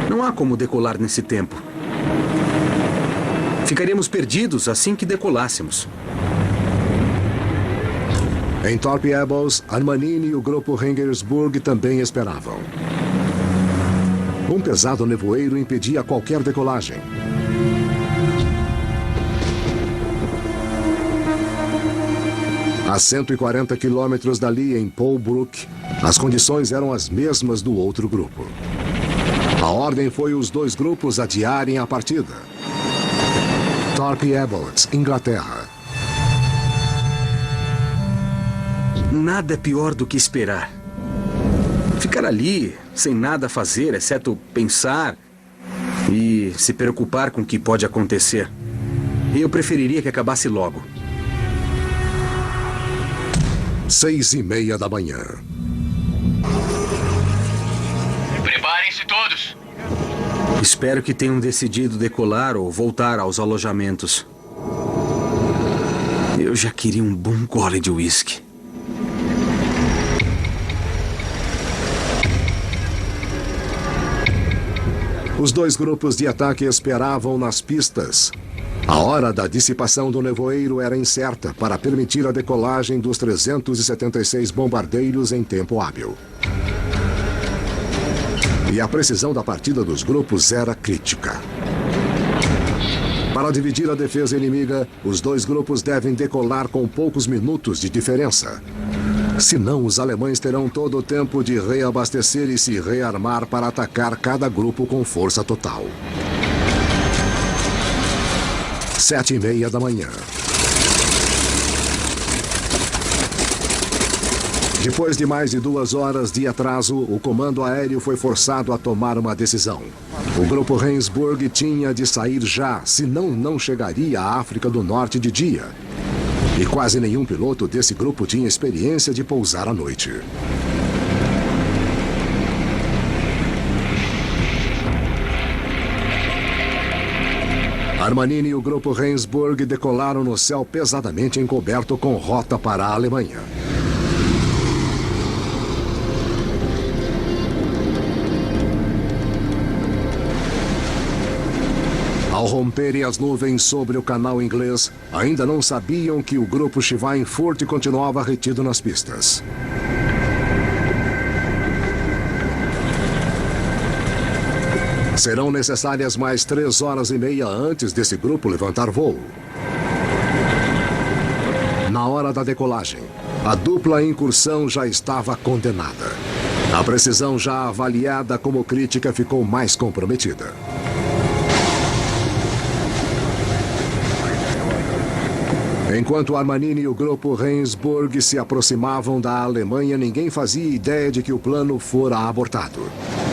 Não há como decolar nesse tempo. Ficaríamos perdidos assim que decolássemos. Em Thorpe Abbott, Armanini e o grupo Regensburg também esperavam. Um pesado nevoeiro impedia qualquer decolagem. A 140 quilômetros dali, em Polbrook, as condições eram as mesmas do outro grupo. A ordem foi os 2 grupos adiarem a partida. Thorpe Abbott, Inglaterra. Nada é pior do que esperar. Ficar ali, sem nada a fazer, exceto pensar e se preocupar com o que pode acontecer. Eu preferiria que acabasse logo. 6h30 da manhã. Preparem-se todos. Espero que tenham decidido decolar ou voltar aos alojamentos. Eu já queria um bom gole de uísque. Os dois grupos de ataque esperavam nas pistas. A hora da dissipação do nevoeiro era incerta para permitir a decolagem dos 376 bombardeiros em tempo hábil. E a precisão da partida dos grupos era crítica. Para dividir a defesa inimiga, os dois grupos devem decolar com poucos minutos de diferença. Senão, os alemães terão todo o tempo de reabastecer e se rearmar para atacar cada grupo com força total. 7h30 da manhã. Depois de mais de 2 horas de atraso, o comando aéreo foi forçado a tomar uma decisão. O grupo Rendsburg tinha de sair já, senão não chegaria à África do Norte de dia. E quase nenhum piloto desse grupo tinha experiência de pousar à noite. Armanini e o grupo Rendsburg decolaram no céu pesadamente encoberto com rota para a Alemanha. Ao romperem as nuvens sobre o canal inglês, ainda não sabiam que o grupo Schweinfurt continuava retido nas pistas. Serão necessárias mais 3h30 antes desse grupo levantar voo. Na hora da decolagem, a dupla incursão já estava condenada. A precisão já avaliada como crítica ficou mais comprometida. Enquanto Armanini e o grupo Rendsburg se aproximavam da Alemanha, ninguém fazia ideia de que o plano fora abortado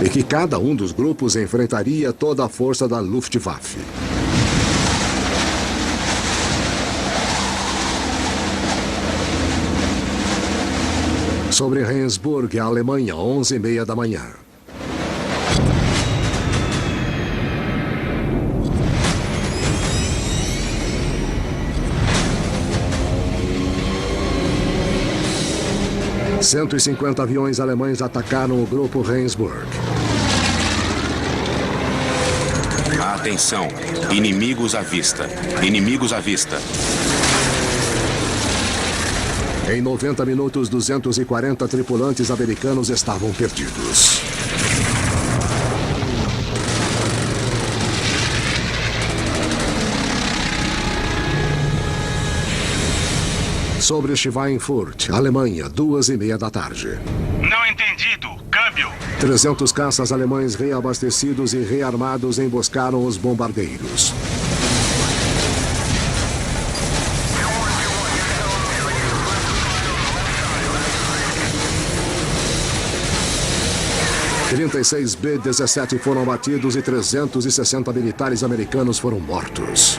e que cada um dos grupos enfrentaria toda a força da Luftwaffe. Sobre Rendsburg, a Alemanha, 11h30 da manhã. ...150 aviões alemães atacaram o grupo Rendsburg. Atenção! Inimigos à vista! Inimigos à vista! Em 90 minutos, 240 tripulantes americanos estavam perdidos. Sobre Schweinfurt, Alemanha, 2h30 da tarde. Não entendido. Câmbio. 300 caças alemães reabastecidos e rearmados emboscaram os bombardeiros. ...36 B-17 foram abatidos e 360 militares americanos foram mortos.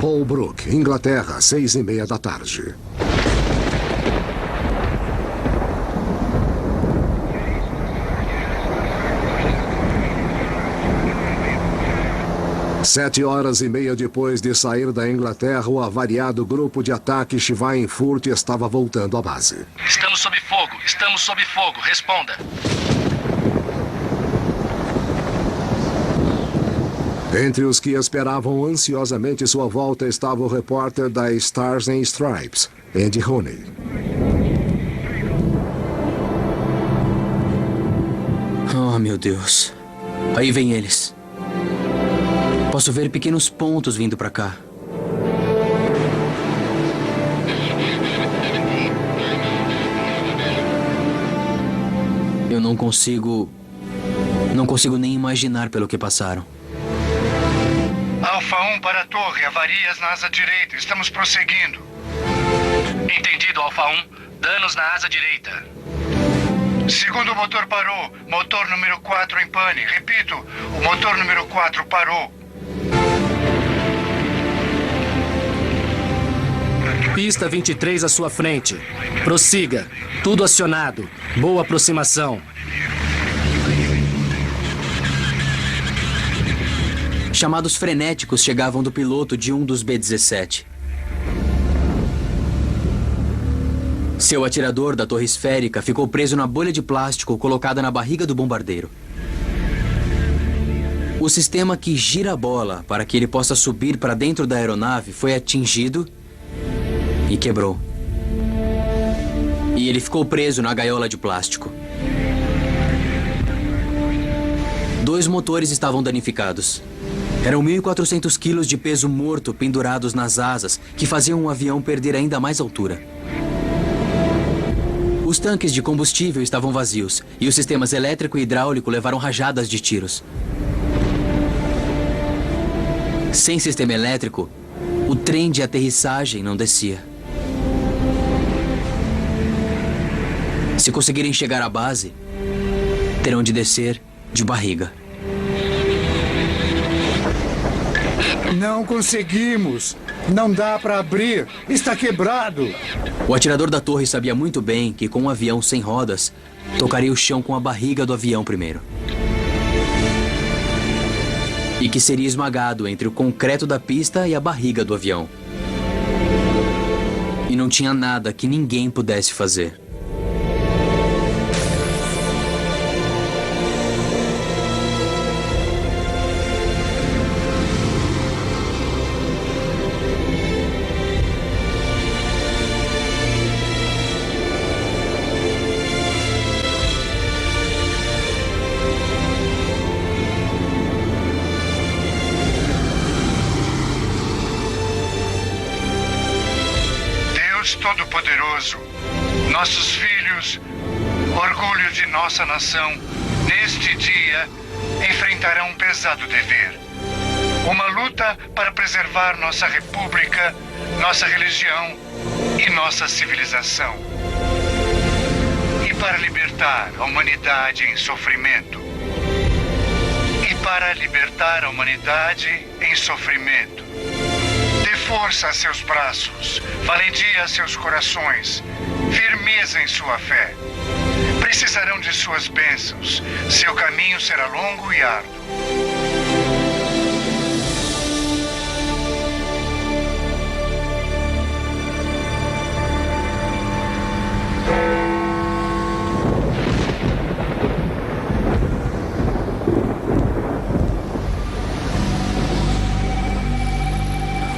Holbrook, Inglaterra, 6h30 da tarde. Sete horas e meia depois de sair da Inglaterra, o avariado grupo de ataque Schweinfurt estava voltando à base. Estamos sob fogo, estamos sob fogo, responda. Entre os que esperavam ansiosamente sua volta estava o repórter da Stars and Stripes, Andy Rooney. Oh, meu Deus. Aí vem eles. Posso ver pequenos pontos vindo pra cá. Eu não consigo nem imaginar pelo que passaram. Alfa 1 para a torre, avarias na asa direita. Estamos prosseguindo. Entendido, Alfa 1. Danos na asa direita. Segundo motor parou. Motor número 4 em pane. Repito, o motor número 4 parou. Pista 23 à sua frente. Prossiga. Tudo acionado. Boa aproximação. Chamados frenéticos chegavam do piloto de um dos B-17. Seu atirador da torre esférica ficou preso na bolha de plástico colocada na barriga do bombardeiro. O sistema que gira a bola para que ele possa subir para dentro da aeronave foi atingido e quebrou. E ele ficou preso na gaiola de plástico. 2 motores estavam danificados. Eram 1.400 quilos de peso morto pendurados nas asas, que faziam o avião perder ainda mais altura. Os tanques de combustível estavam vazios e os sistemas elétrico e hidráulico levaram rajadas de tiros. Sem sistema elétrico, o trem de aterrissagem não descia. Se conseguirem chegar à base, terão de descer de barriga. Não conseguimos. Não dá para abrir. Está quebrado. O atirador da torre sabia muito bem que com um avião sem rodas, tocaria o chão com a barriga do avião primeiro. E que seria esmagado entre o concreto da pista e a barriga do avião. E não tinha nada que ninguém pudesse fazer. Todo-Poderoso, nossos filhos, orgulho de nossa nação, neste dia, enfrentarão um pesado dever. Uma luta para preservar nossa república, nossa religião e nossa civilização. E para libertar a humanidade em sofrimento. E para libertar a humanidade em sofrimento. Dê força a seus braços, valentia a seus corações, firmeza em sua fé. Precisarão de suas bênçãos. Seu caminho será longo e árduo.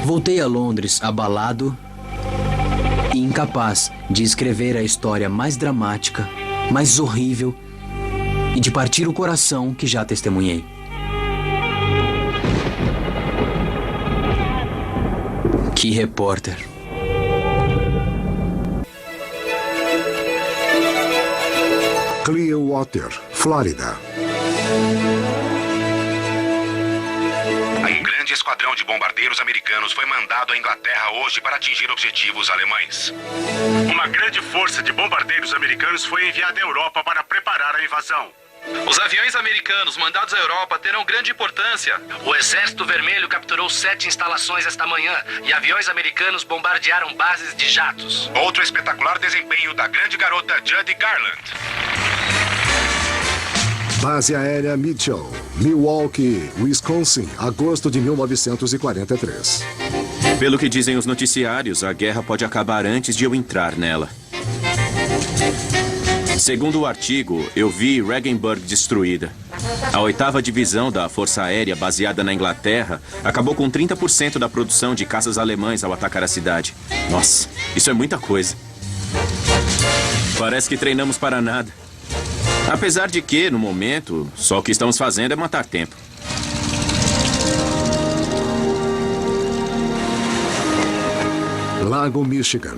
Voltei a Londres abalado e incapaz de escrever a história mais dramática, mais horrível e de partir o coração que já testemunhei. Que repórter! Clearwater, Flórida. Um grande esquadrão de bombardeiros americanos foi mandado à Inglaterra hoje para atingir objetivos alemães. Uma grande força de bombardeiros americanos foi enviada à Europa para preparar a invasão. Os aviões americanos mandados à Europa terão grande importância. O Exército Vermelho capturou 7 instalações esta manhã e aviões americanos bombardearam bases de jatos. Outro espetacular desempenho da grande garota Judy Garland. Base Aérea Mitchell, Milwaukee, Wisconsin, agosto de 1943. Pelo que dizem os noticiários, a guerra pode acabar antes de eu entrar nela. Segundo o artigo, eu vi Regensburg destruída. A 8ª Divisão da Força Aérea, baseada na Inglaterra, acabou com 30% da produção de caças alemães ao atacar a cidade. Nossa, isso é muita coisa. Parece que treinamos para nada. Apesar de que, no momento, só o que estamos fazendo é matar tempo. Lago Michigan.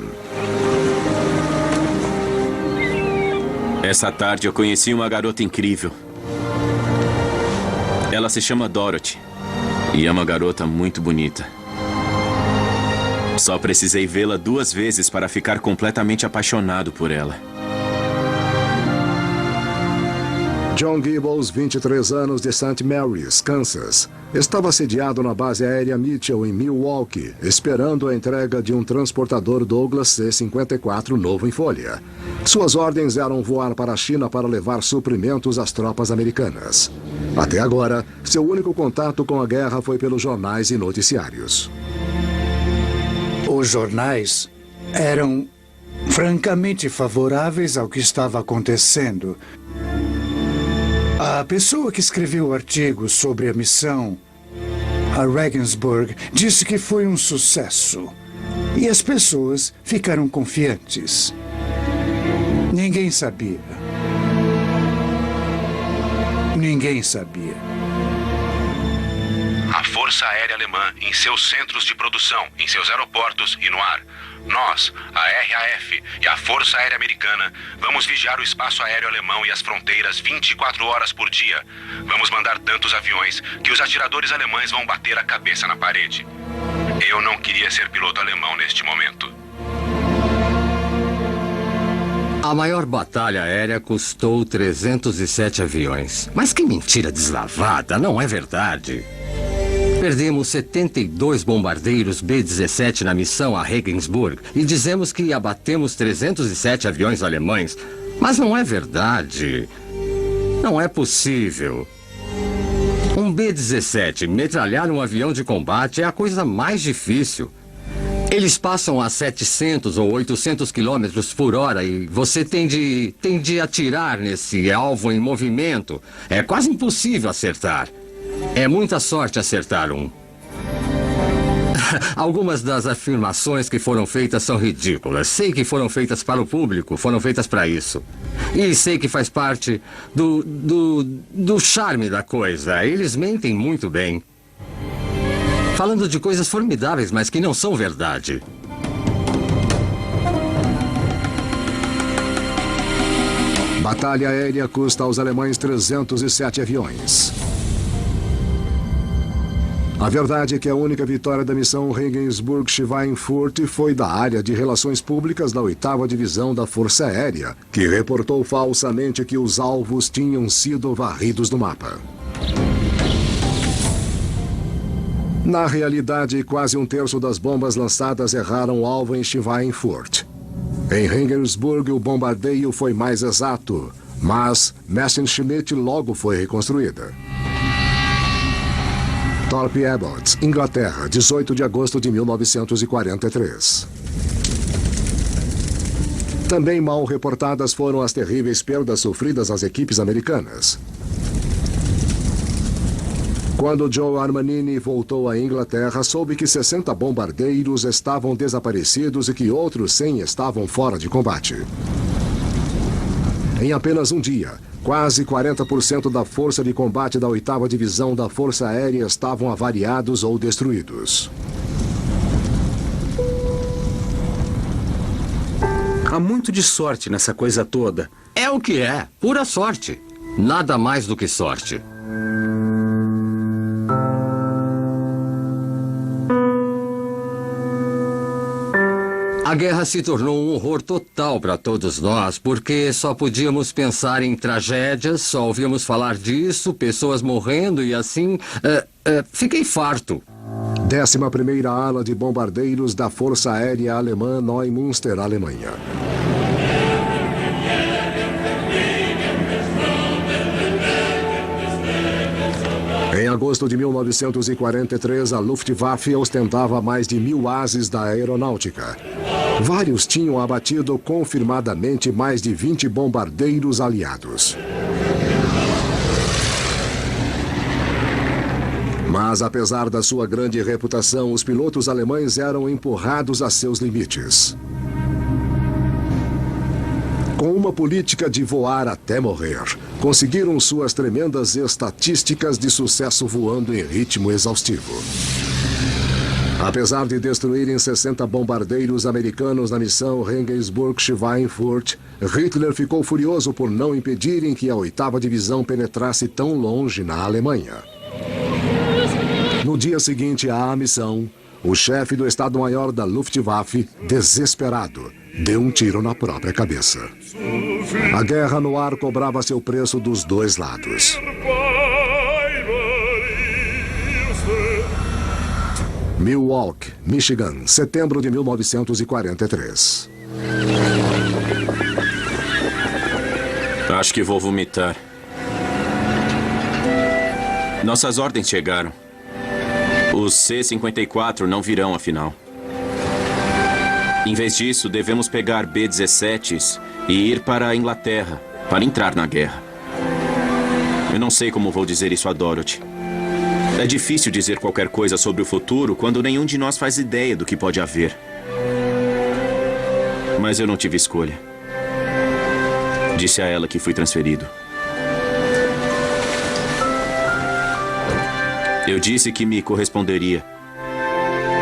Essa tarde eu conheci uma garota incrível. Ela se chama Dorothy e é uma garota muito bonita. Só precisei vê-la 2 vezes para ficar completamente apaixonado por ela. John Gibbons, 23 anos, de St. Mary's, Kansas. Estava sediado na base aérea Mitchell, em Milwaukee, esperando a entrega de um transportador Douglas C-54 novo em folha. Suas ordens eram voar para a China para levar suprimentos às tropas americanas. Até agora, seu único contato com a guerra foi pelos jornais e noticiários. Os jornais eram francamente favoráveis ao que estava acontecendo. A pessoa que escreveu o artigo sobre a missão, a Regensburg, disse que foi um sucesso. E as pessoas ficaram confiantes. Ninguém sabia. Ninguém sabia. A Força Aérea Alemã em seus centros de produção, em seus aeroportos e no ar. Nós, a RAF e a Força Aérea Americana, vamos vigiar o espaço aéreo alemão e as fronteiras 24 horas por dia. Vamos mandar tantos aviões que os atiradores alemães vão bater a cabeça na parede. Eu não queria ser piloto alemão neste momento. A maior batalha aérea custou 307 aviões. Mas que mentira deslavada, não é verdade? Perdemos 72 bombardeiros B-17 na missão a Regensburg e dizemos que abatemos 307 aviões alemães. Mas não é verdade. Não é possível. Um B-17 metralhar um avião de combate é a coisa mais difícil. Eles passam a 700 ou 800 quilômetros por hora e você tem de atirar nesse alvo em movimento. É quase impossível acertar. É muita sorte acertar um. Algumas das afirmações que foram feitas são ridículas. Sei que foram feitas para o público, foram feitas para isso. E sei que faz parte do charme da coisa. Eles mentem muito bem. Falando de coisas formidáveis, mas que não são verdade. Batalha aérea custa aos alemães 307 aviões. A verdade é que a única vitória da missão Regensburg-Schweinfurt foi da área de relações públicas da 8ª Divisão da Força Aérea, que reportou falsamente que os alvos tinham sido varridos do mapa. Na realidade, quase um terço das bombas lançadas erraram o alvo em Schweinfurt. Em Regensburg, o bombardeio foi mais exato, mas Messerschmitt logo foi reconstruída. Thorpe Abbott, Inglaterra, 18 de agosto de 1943. Também mal reportadas foram as terríveis perdas sofridas às equipes americanas. Quando Joe Armanini voltou à Inglaterra, soube que 60 bombardeiros estavam desaparecidos e que outros 100 estavam fora de combate. Em apenas um dia, quase 40% da força de combate da 8ª Divisão da Força Aérea estavam avariados ou destruídos. Há muito de sorte nessa coisa toda. É o que é, pura sorte. Nada mais do que sorte. A guerra se tornou um horror total para todos nós, porque só podíamos pensar em tragédias, só ouvíamos falar disso, pessoas morrendo e assim... fiquei farto. 11ª Ala de Bombardeiros da Força Aérea Alemã, Neumünster, Alemanha. Em agosto de 1943, a Luftwaffe ostentava mais de 1000 ases da aeronáutica. Vários tinham abatido confirmadamente mais de 20 bombardeiros aliados. Mas, apesar da sua grande reputação, os pilotos alemães eram empurrados a seus limites. Com uma política de voar até morrer, conseguiram suas tremendas estatísticas de sucesso voando em ritmo exaustivo. Apesar de destruírem 60 bombardeiros americanos na missão Regensburg-Schweinfurt, Hitler ficou furioso por não impedirem que a 8ª Divisão penetrasse tão longe na Alemanha. No dia seguinte à missão, o chefe do Estado-Maior da Luftwaffe, desesperado, deu um tiro na própria cabeça. A guerra no ar cobrava seu preço dos dois lados. Milwaukee, Michigan, setembro de 1943. Acho que vou vomitar. Nossas ordens chegaram. Os C-54 não virão, afinal. Em vez disso, devemos pegar B-17s e ir para a Inglaterra para entrar na guerra. Eu não sei como vou dizer isso a Dorothy. É difícil dizer qualquer coisa sobre o futuro quando nenhum de nós faz ideia do que pode haver. Mas eu não tive escolha. Disse a ela que fui transferido. Eu disse que me corresponderia.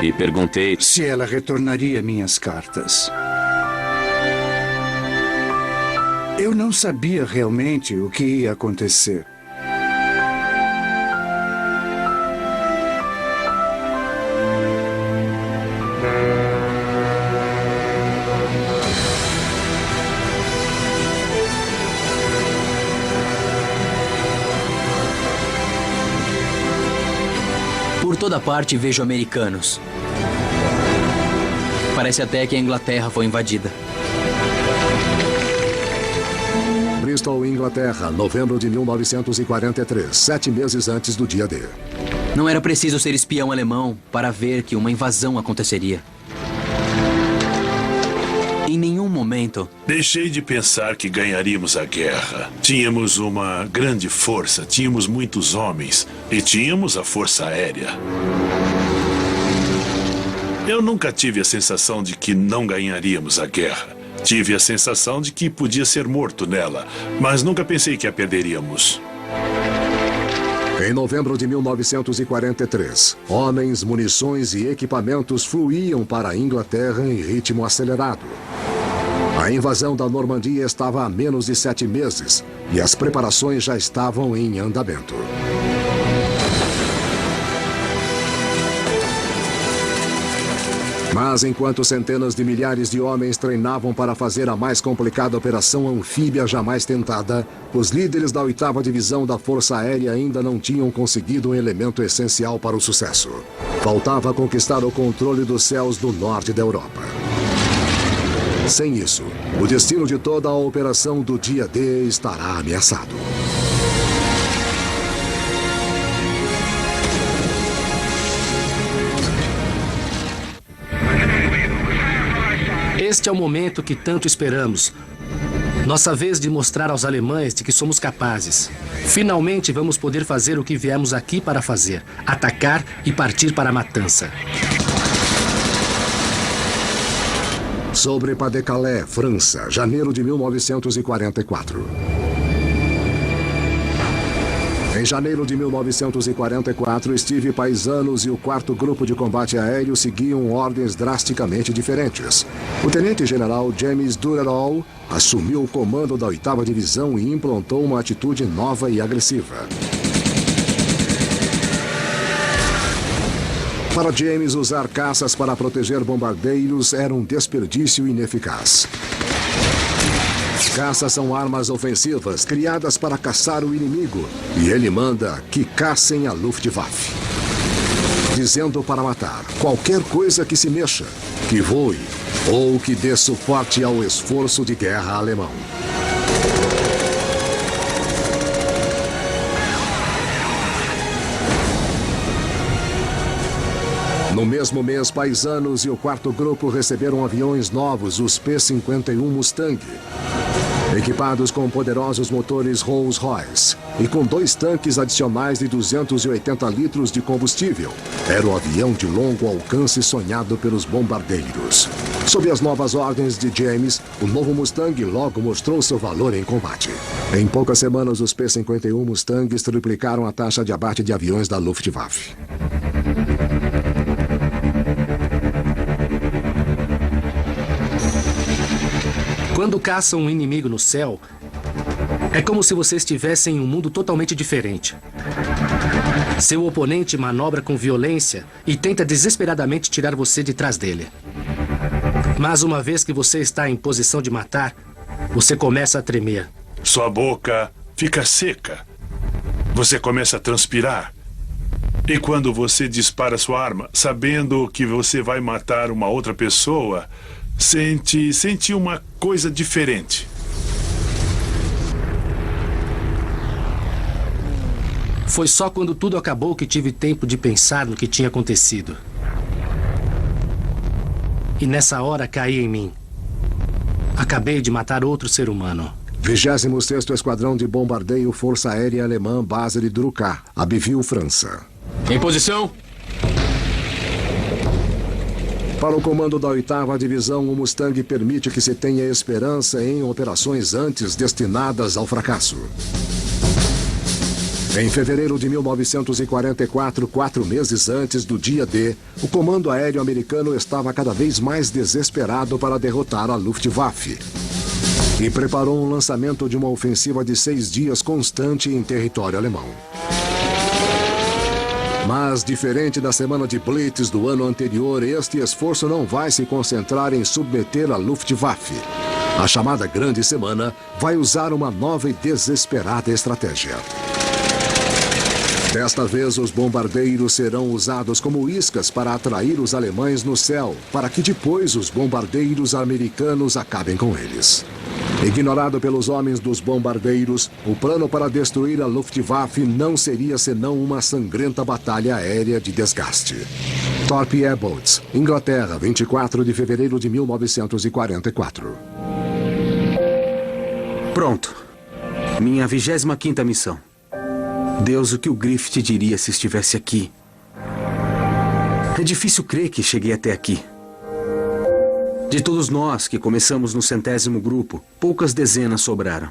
E perguntei se ela retornaria minhas cartas. Eu não sabia realmente o que ia acontecer. Por toda parte vejo americanos. Parece até que a Inglaterra foi invadida. Bristol, Inglaterra, novembro de 1943, 7 meses antes do dia D. Não era preciso ser espião alemão para ver que uma invasão aconteceria. Em nenhum momento... Deixei de pensar que ganharíamos a guerra. Tínhamos uma grande força, tínhamos muitos homens e tínhamos a Força Aérea. Eu nunca tive a sensação de que não ganharíamos a guerra. Tive a sensação de que podia ser morto nela, mas nunca pensei que a perderíamos. Em novembro de 1943, homens, munições e equipamentos fluíam para a Inglaterra em ritmo acelerado. A invasão da Normandia estava há menos de 7 meses e as preparações já estavam em andamento. Mas enquanto centenas de milhares de homens treinavam para fazer a mais complicada operação anfíbia jamais tentada, os líderes da 8ª Divisão da Força Aérea ainda não tinham conseguido um elemento essencial para o sucesso. Faltava conquistar o controle dos céus do norte da Europa. Sem isso, o destino de toda a operação do dia D estará ameaçado. Este é o momento que tanto esperamos. Nossa vez de mostrar aos alemães de que somos capazes. Finalmente vamos poder fazer o que viemos aqui para fazer: atacar e partir para a matança. Sobre Pas-de-Calais, França, janeiro de 1944. Em janeiro de 1944, Steve Paisanos e o 4º Grupo de Combate Aéreo seguiam ordens drasticamente diferentes. O tenente-general James Durrell assumiu o comando da 8ª Divisão e implantou uma atitude nova e agressiva. Para James, usar caças para proteger bombardeiros era um desperdício ineficaz. Caças são armas ofensivas criadas para caçar o inimigo, e ele manda que caçem a Luftwaffe, dizendo para matar qualquer coisa que se mexa, que voe ou que dê suporte ao esforço de guerra alemão. No mesmo mês, Paisanos e o 4º Grupo receberam aviões novos, os P-51 Mustang, equipados com poderosos motores Rolls-Royce e com 2 tanques adicionais de 280 litros de combustível. Era o avião de longo alcance sonhado pelos bombardeiros. Sob as novas ordens de James, o novo Mustang logo mostrou seu valor em combate. Em poucas semanas, os P-51 Mustangs triplicaram a taxa de abate de aviões da Luftwaffe. Quando caçam um inimigo no céu, é como se você estivesse em um mundo totalmente diferente. Seu oponente manobra com violência e tenta desesperadamente tirar você de trás dele. Mas uma vez que você está em posição de matar, você começa a tremer. Sua boca fica seca. Você começa a transpirar. E quando você dispara sua arma, sabendo que você vai matar uma outra pessoa, sente uma coisa diferente. Foi só quando tudo acabou que tive tempo de pensar no que tinha acontecido. E nessa hora caí em mim. Acabei de matar outro ser humano. 26º Esquadrão de Bombardeio Força Aérea Alemã, base de Druká, Abbeville, França. Em posição. Para o comando da 8ª Divisão, o Mustang permite que se tenha esperança em operações antes destinadas ao fracasso. Em fevereiro de 1944, 4 meses antes do dia D, o comando aéreo americano estava cada vez mais desesperado para derrotar a Luftwaffe e preparou um lançamento de uma ofensiva de 6 dias constante em território alemão. Mas, diferente da semana de Blitz do ano anterior, este esforço não vai se concentrar em submeter a Luftwaffe. A chamada Grande Semana vai usar uma nova e desesperada estratégia. Desta vez, os bombardeiros serão usados como iscas para atrair os alemães no céu, para que depois os bombardeiros americanos acabem com eles. Ignorado pelos homens dos bombardeiros, o plano para destruir a Luftwaffe não seria senão uma sangrenta batalha aérea de desgaste. Thorpe Airboats, Inglaterra, 24 de fevereiro de 1944. Pronto. Minha 25ª missão. Deus, o que o Griffith diria se estivesse aqui? É difícil crer que cheguei até aqui. De todos nós que começamos no 100º grupo, poucas dezenas sobraram.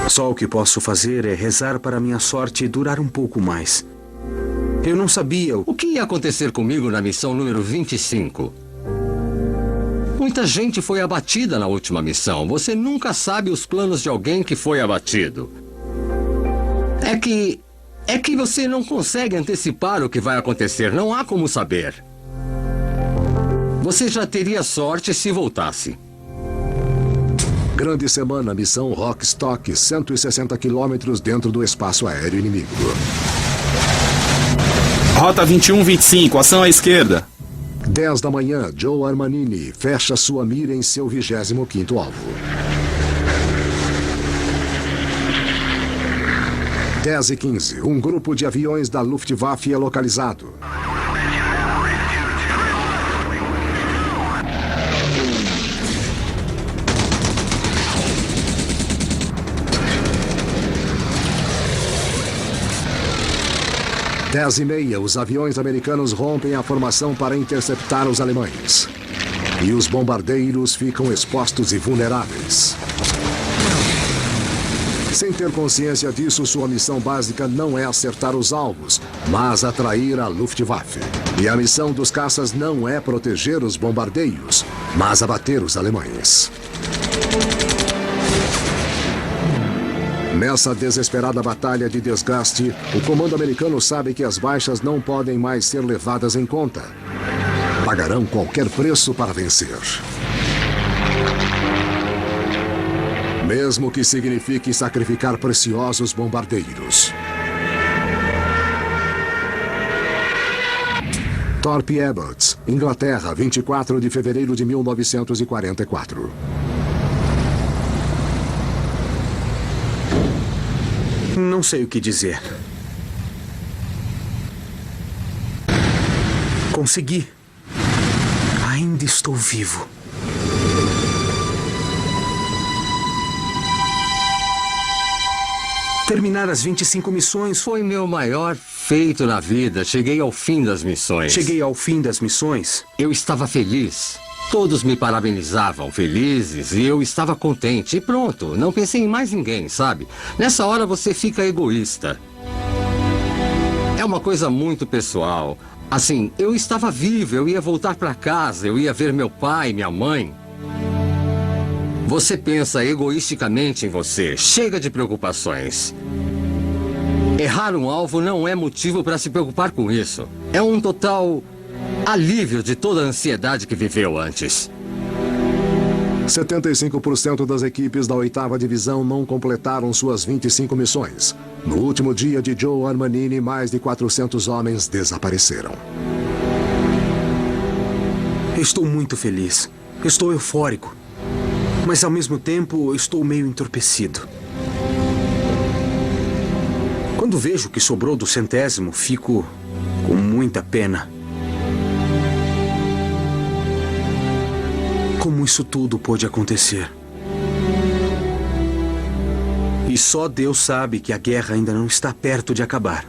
Só o que posso fazer é rezar para minha sorte durar um pouco mais. Eu não sabia o que ia acontecer comigo na missão número 25. Muita gente foi abatida na última missão. Você nunca sabe os planos de alguém que foi abatido. É que você não consegue antecipar o que vai acontecer. Não há como saber. Você já teria sorte se voltasse. Grande Semana, missão Rockstock, 160 quilômetros dentro do espaço aéreo inimigo. Rota 2125, ação à esquerda. 10 da manhã, Joe Armanini fecha sua mira em seu 25º alvo. 10h15, um grupo de aviões da Luftwaffe é localizado. Dez e meia, os aviões americanos rompem a formação para interceptar os alemães. E os bombardeiros ficam expostos e vulneráveis. Sem ter consciência disso, sua missão básica não é acertar os alvos, mas atrair a Luftwaffe. E a missão dos caças não é proteger os bombardeiros, mas abater os alemães. Nessa desesperada batalha de desgaste, o comando americano sabe que as baixas não podem mais ser levadas em conta. Pagarão qualquer preço para vencer. Mesmo que signifique sacrificar preciosos bombardeiros. Thorpe Airboats, Inglaterra, 24 de fevereiro de 1944. Não sei o que dizer. Consegui. Ainda estou vivo. Terminar as 25 missões foi meu maior feito na vida. Cheguei ao fim das missões. Cheguei ao fim das missões? Eu estava feliz. Todos me parabenizavam, felizes, e eu estava contente. E pronto, não pensei em mais ninguém, sabe? Nessa hora você fica egoísta. É uma coisa muito pessoal. Assim, eu estava vivo, eu ia voltar para casa, eu ia ver meu pai, minha mãe. Você pensa egoisticamente em você. Chega de preocupações. Errar um alvo não é motivo para se preocupar com isso. É um total alívio de toda a ansiedade que viveu antes. 75% das equipes da 8ª Divisão não completaram suas 25 missões. No último dia de Joe Armanini, mais de 400 homens desapareceram. Estou muito feliz. Estou eufórico. Mas, ao mesmo tempo, estou meio entorpecido. Quando vejo o que sobrou do 100º, fico com muita pena. Como isso tudo pôde acontecer? E só Deus sabe que a guerra ainda não está perto de acabar.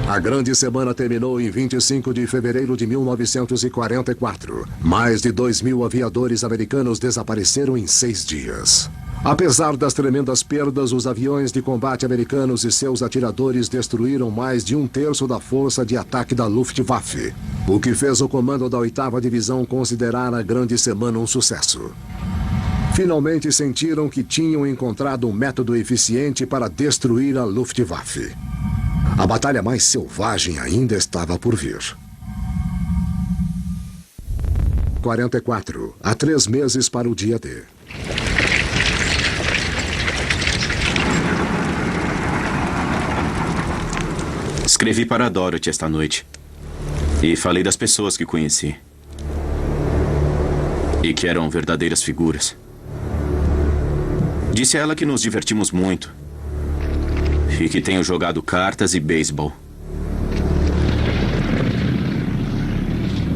A grande semana terminou em 25 de fevereiro de 1944. Mais de 2.000 aviadores americanos desapareceram em 6 dias. Apesar das tremendas perdas, os aviões de combate americanos e seus atiradores destruíram mais de 1/3 da força de ataque da Luftwaffe, o que fez o comando da 8ª Divisão considerar a grande semana um sucesso. Finalmente sentiram que tinham encontrado um método eficiente para destruir a Luftwaffe. A batalha mais selvagem ainda estava por vir. 44, há 3 meses para o dia D. Escrevi para a Dorothy esta noite. E falei das pessoas que conheci. E que eram verdadeiras figuras. Disse a ela que nos divertimos muito. E que tenho jogado cartas e beisebol.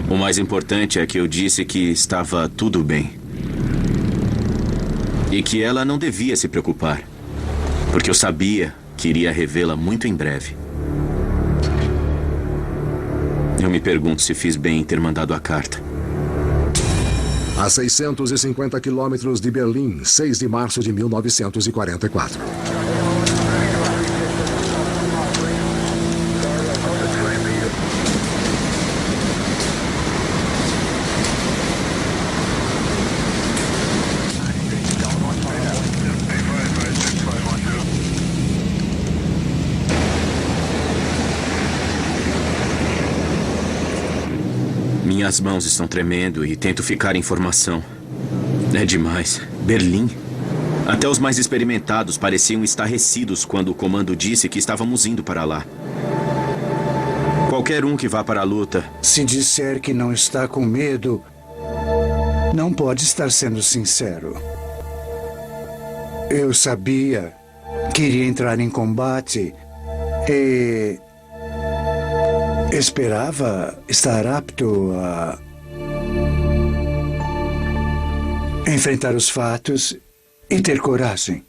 O mais importante é que eu disse que estava tudo bem. E que ela não devia se preocupar. Porque eu sabia que iria revê-la muito em breve. Eu me pergunto se fiz bem em ter mandado a carta. A 650 quilômetros de Berlim, 6 de março de 1944. Minhas mãos estão tremendo e tento ficar em formação. É demais. Berlim. Até os mais experimentados pareciam estarrecidos quando o comando disse que estávamos indo para lá. Qualquer um que vá para a luta... Se disser que não está com medo, não pode estar sendo sincero. Eu sabia que iria entrar em combate e... esperava estar apto a enfrentar os fatos e ter coragem.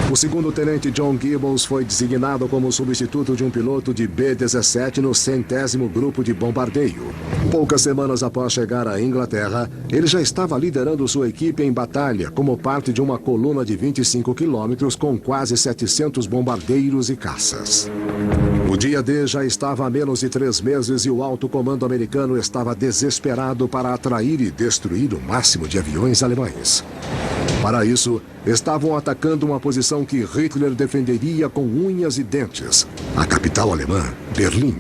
O segundo-tenente John Gibbons foi designado como substituto de um piloto de B-17 no 100º Grupo de Bombardeio. Poucas semanas após chegar à Inglaterra, ele já estava liderando sua equipe em batalha como parte de uma coluna de 25 quilômetros com quase 700 bombardeiros e caças. O dia D já estava há menos de 3 meses e o alto comando americano estava desesperado para atrair e destruir o máximo de aviões alemães. Para isso, estavam atacando uma posição que Hitler defenderia com unhas e dentes, a capital alemã, Berlim.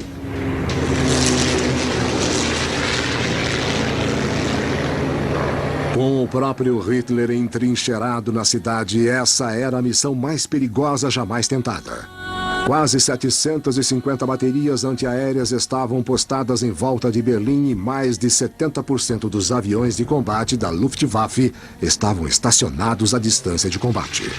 Com o próprio Hitler entrincheirado na cidade, essa era a missão mais perigosa jamais tentada. Quase 750 baterias antiaéreas estavam postadas em volta de Berlim e mais de 70% dos aviões de combate da Luftwaffe estavam estacionados à distância de combate.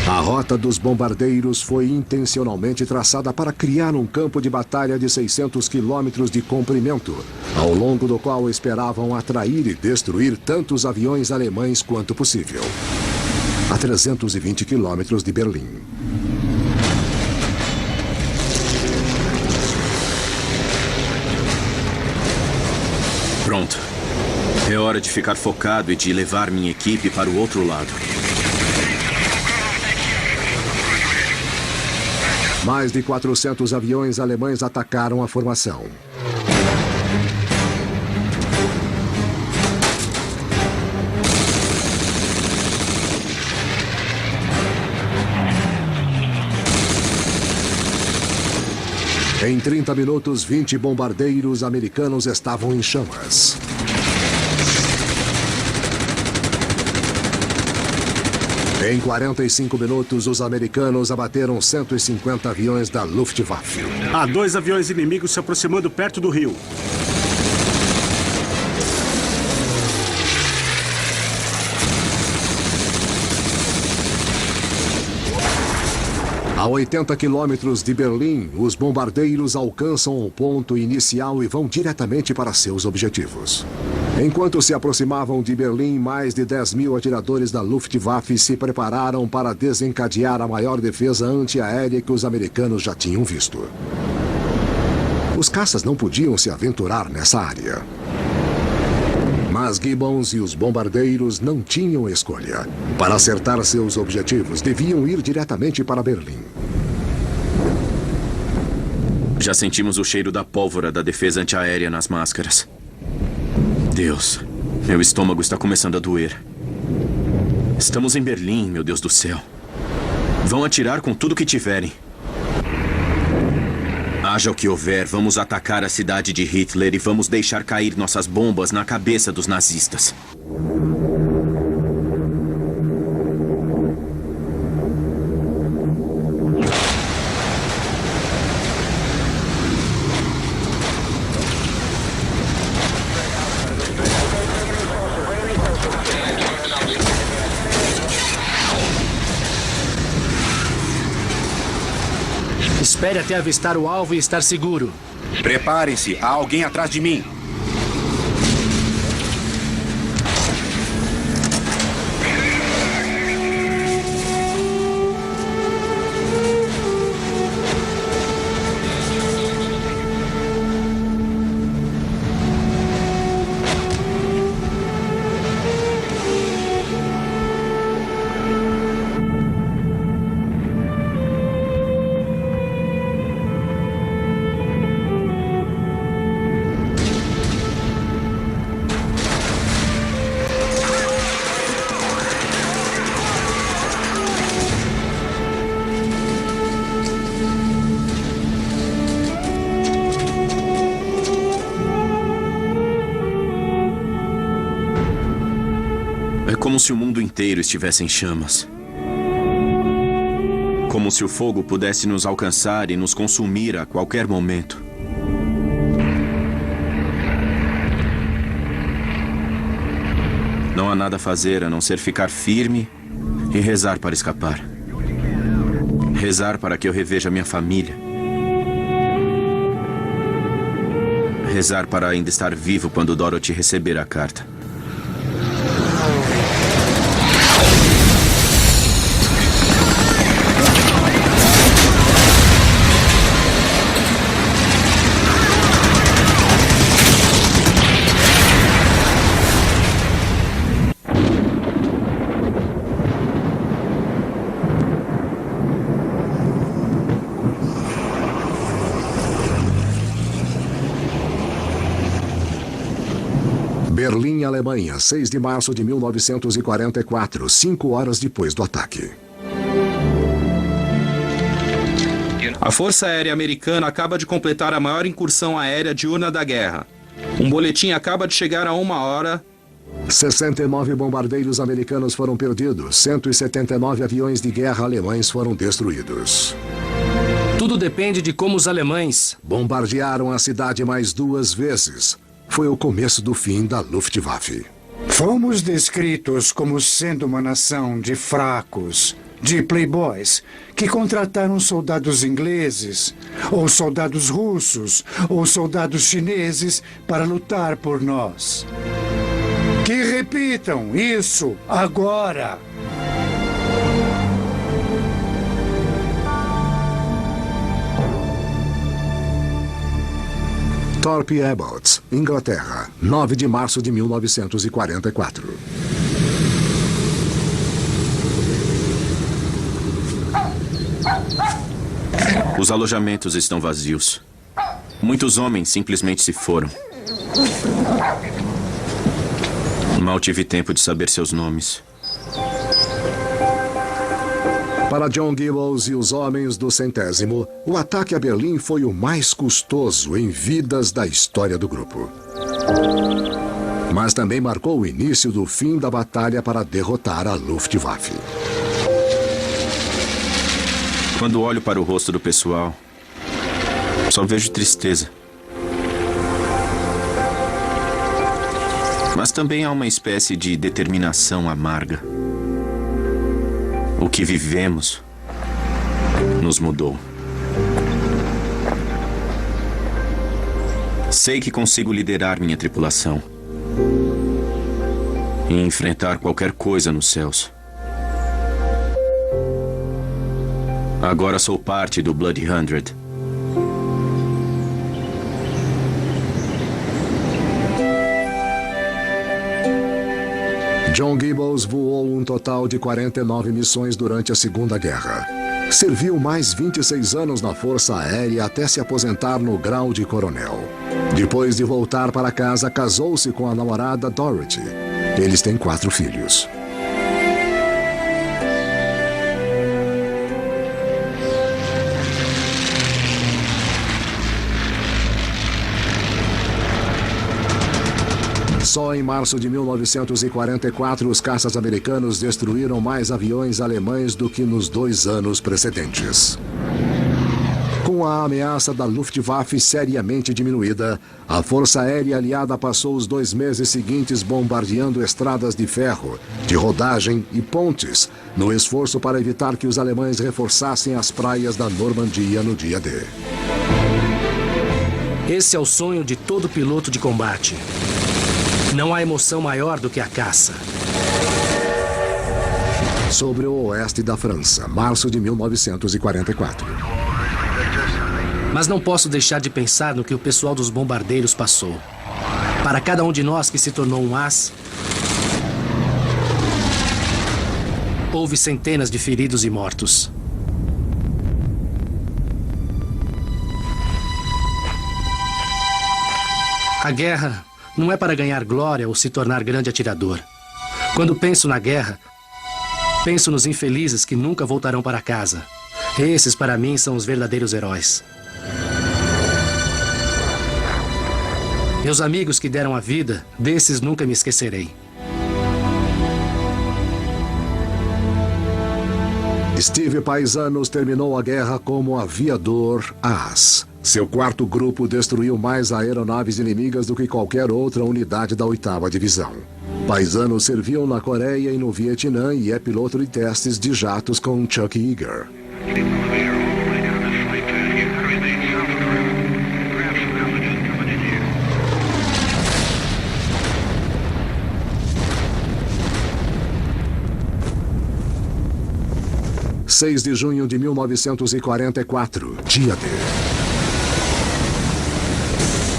A rota dos bombardeiros foi intencionalmente traçada para criar um campo de batalha de 600 quilômetros de comprimento, ao longo do qual esperavam atrair e destruir tantos aviões alemães quanto possível. A 320 quilômetros de Berlim. Pronto. É hora de ficar focado e de levar minha equipe para o outro lado. Mais de 400 aviões alemães atacaram a formação. Em 30 minutos, 20 bombardeiros americanos estavam em chamas. Em 45 minutos, os americanos abateram 150 aviões da Luftwaffe. Há 2 aviões inimigos se aproximando perto do rio. A 80 quilômetros de Berlim, os bombardeiros alcançam o ponto inicial e vão diretamente para seus objetivos. Enquanto se aproximavam de Berlim, mais de 10.000 atiradores da Luftwaffe se prepararam para desencadear a maior defesa antiaérea que os americanos já tinham visto. Os caças não podiam se aventurar nessa área. Mas Gibbons e os bombardeiros não tinham escolha. Para acertar seus objetivos, deviam ir diretamente para Berlim. Já sentimos o cheiro da pólvora da defesa antiaérea nas máscaras. Deus, meu estômago está começando a doer. Estamos em Berlim, meu Deus do céu. Vão atirar com tudo que tiverem. Haja o que houver, vamos atacar a cidade de Hitler e vamos deixar cair nossas bombas na cabeça dos nazistas. Espere até avistar o alvo e estar seguro. Preparem-se, há alguém atrás de mim. Como se o mundo inteiro estivesse em chamas. Como se o fogo pudesse nos alcançar e nos consumir a qualquer momento. Não há nada a fazer a não ser ficar firme e rezar para escapar. Rezar para que eu reveja minha família. Rezar para ainda estar vivo quando Dorothy receber a carta. Berlim, Alemanha, 6 de março de 1944, 5 horas depois do ataque. A Força Aérea Americana acaba de completar a maior incursão aérea diurna da guerra. Um boletim acaba de chegar a 1 hora. 69 bombardeiros americanos foram perdidos, 179 aviões de guerra alemães foram destruídos. Tudo depende de como os alemães bombardearam a cidade mais 2 vezes. Foi o começo do fim da Luftwaffe. Fomos descritos como sendo uma nação de fracos, de playboys, que contrataram soldados ingleses, ou soldados russos, ou soldados chineses para lutar por nós. Que repitam isso agora! Thorpe Abbott, Inglaterra, 9 de março de 1944. Os alojamentos estão vazios. Muitos homens simplesmente se foram. Mal tive tempo de saber seus nomes. Para John Gibbons e os homens do 100º, o ataque a Berlim foi o mais custoso em vidas da história do grupo. Mas também marcou o início do fim da batalha para derrotar a Luftwaffe. Quando olho para o rosto do pessoal, só vejo tristeza. Mas também há uma espécie de determinação amarga. O que vivemos nos mudou. Sei que consigo liderar minha tripulação e enfrentar qualquer coisa nos céus. Agora sou parte do Blood 100. John Gibbles voou um total de 49 missões durante a Segunda Guerra. Serviu mais 26 anos na Força Aérea até se aposentar no grau de coronel. Depois de voltar para casa, casou-se com a namorada Dorothy. Eles têm 4 filhos. Só em março de 1944, os caças americanos destruíram mais aviões alemães do que nos 2 anos precedentes. Com a ameaça da Luftwaffe seriamente diminuída, a Força Aérea Aliada passou os 2 meses seguintes bombardeando estradas de ferro, de rodagem e pontes, no esforço para evitar que os alemães reforçassem as praias da Normandia no dia D. Esse é o sonho de todo piloto de combate. Não há emoção maior do que a caça. Sobre o oeste da França, março de 1944. Mas não posso deixar de pensar no que o pessoal dos bombardeiros passou. Para cada um de nós que se tornou um as, houve centenas de feridos e mortos. A guerra não é para ganhar glória ou se tornar grande atirador. Quando penso na guerra, penso nos infelizes que nunca voltarão para casa. Esses, para mim, são os verdadeiros heróis. Meus amigos que deram a vida, desses nunca me esquecerei. Steve Paisanos terminou a guerra como aviador as. Seu 4º grupo destruiu mais aeronaves inimigas do que qualquer outra unidade da 8ª Divisão. Paisanos serviu na Coreia e no Vietnã e é piloto de testes de jatos com Chuck Yeager. – 6 de junho de 1944, dia D.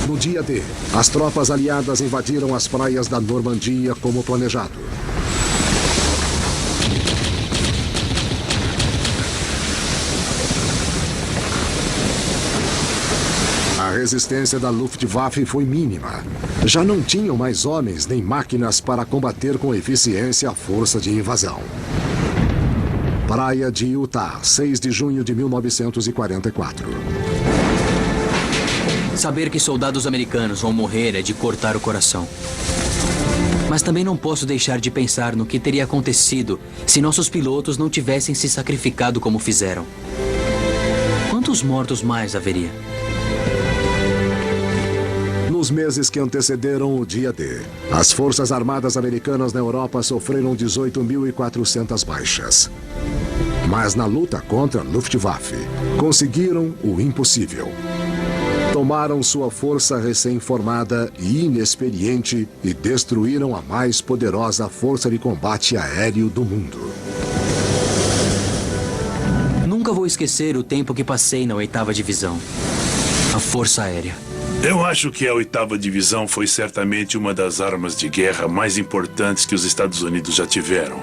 No dia D, as tropas aliadas invadiram as praias da Normandia como planejado. A resistência da Luftwaffe foi mínima. Já não tinham mais homens nem máquinas para combater com eficiência a força de invasão. Praia de Utah, 6 de junho de 1944. Saber que soldados americanos vão morrer é de cortar o coração. Mas também não posso deixar de pensar no que teria acontecido se nossos pilotos não tivessem se sacrificado como fizeram. Quantos mortos mais haveria? Nos meses que antecederam o dia D, as Forças Armadas Americanas na Europa sofreram 18.400 baixas. Mas na luta contra a Luftwaffe, conseguiram o impossível. Tomaram sua força recém-formada e inexperiente e destruíram a mais poderosa força de combate aéreo do mundo. Nunca vou esquecer o tempo que passei na 8ª Divisão, a Força Aérea. Eu acho que a 8ª Divisão foi certamente uma das armas de guerra mais importantes que os Estados Unidos já tiveram.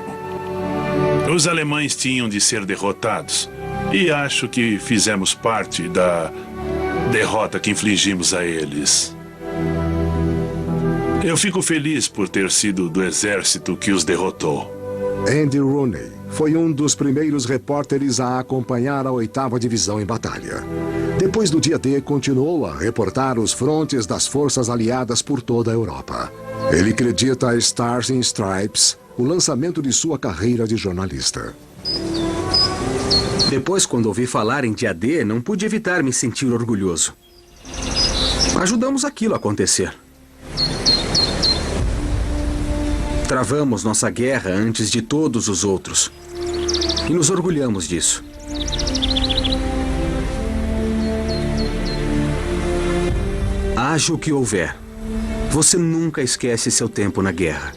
Os alemães tinham de ser derrotados, e acho que fizemos parte da derrota que infligimos a eles. Eu fico feliz por ter sido do exército que os derrotou. Andy Rooney foi um dos primeiros repórteres a acompanhar a 8ª Divisão em batalha. Depois do dia D, continuou a reportar os frontes das forças aliadas por toda a Europa. Ele acredita a Stars and Stripes o lançamento de sua carreira de jornalista. Depois, quando ouvi falar em dia D, não pude evitar me sentir orgulhoso. Ajudamos aquilo a acontecer. Travamos nossa guerra antes de todos os outros. E nos orgulhamos disso. Haja o que houver, você nunca esquece seu tempo na guerra.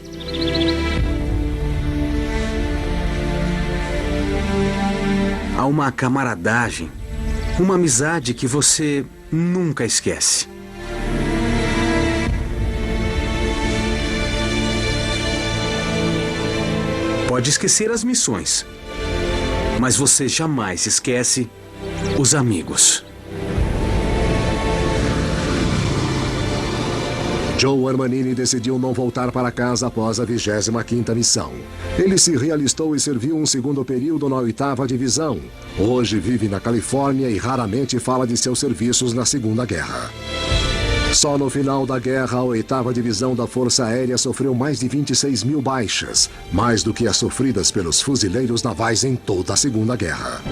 Há uma camaradagem, uma amizade que você nunca esquece. Pode esquecer as missões, mas você jamais esquece os amigos. Joe Armanini decidiu não voltar para casa após a 25ª missão. Ele se realistou e serviu um segundo período na 8ª Divisão. Hoje vive na Califórnia e raramente fala de seus serviços na Segunda Guerra. Só no final da guerra, a 8ª Divisão da Força Aérea sofreu mais de 26 mil baixas, mais do que as sofridas pelos fuzileiros navais em toda a Segunda Guerra.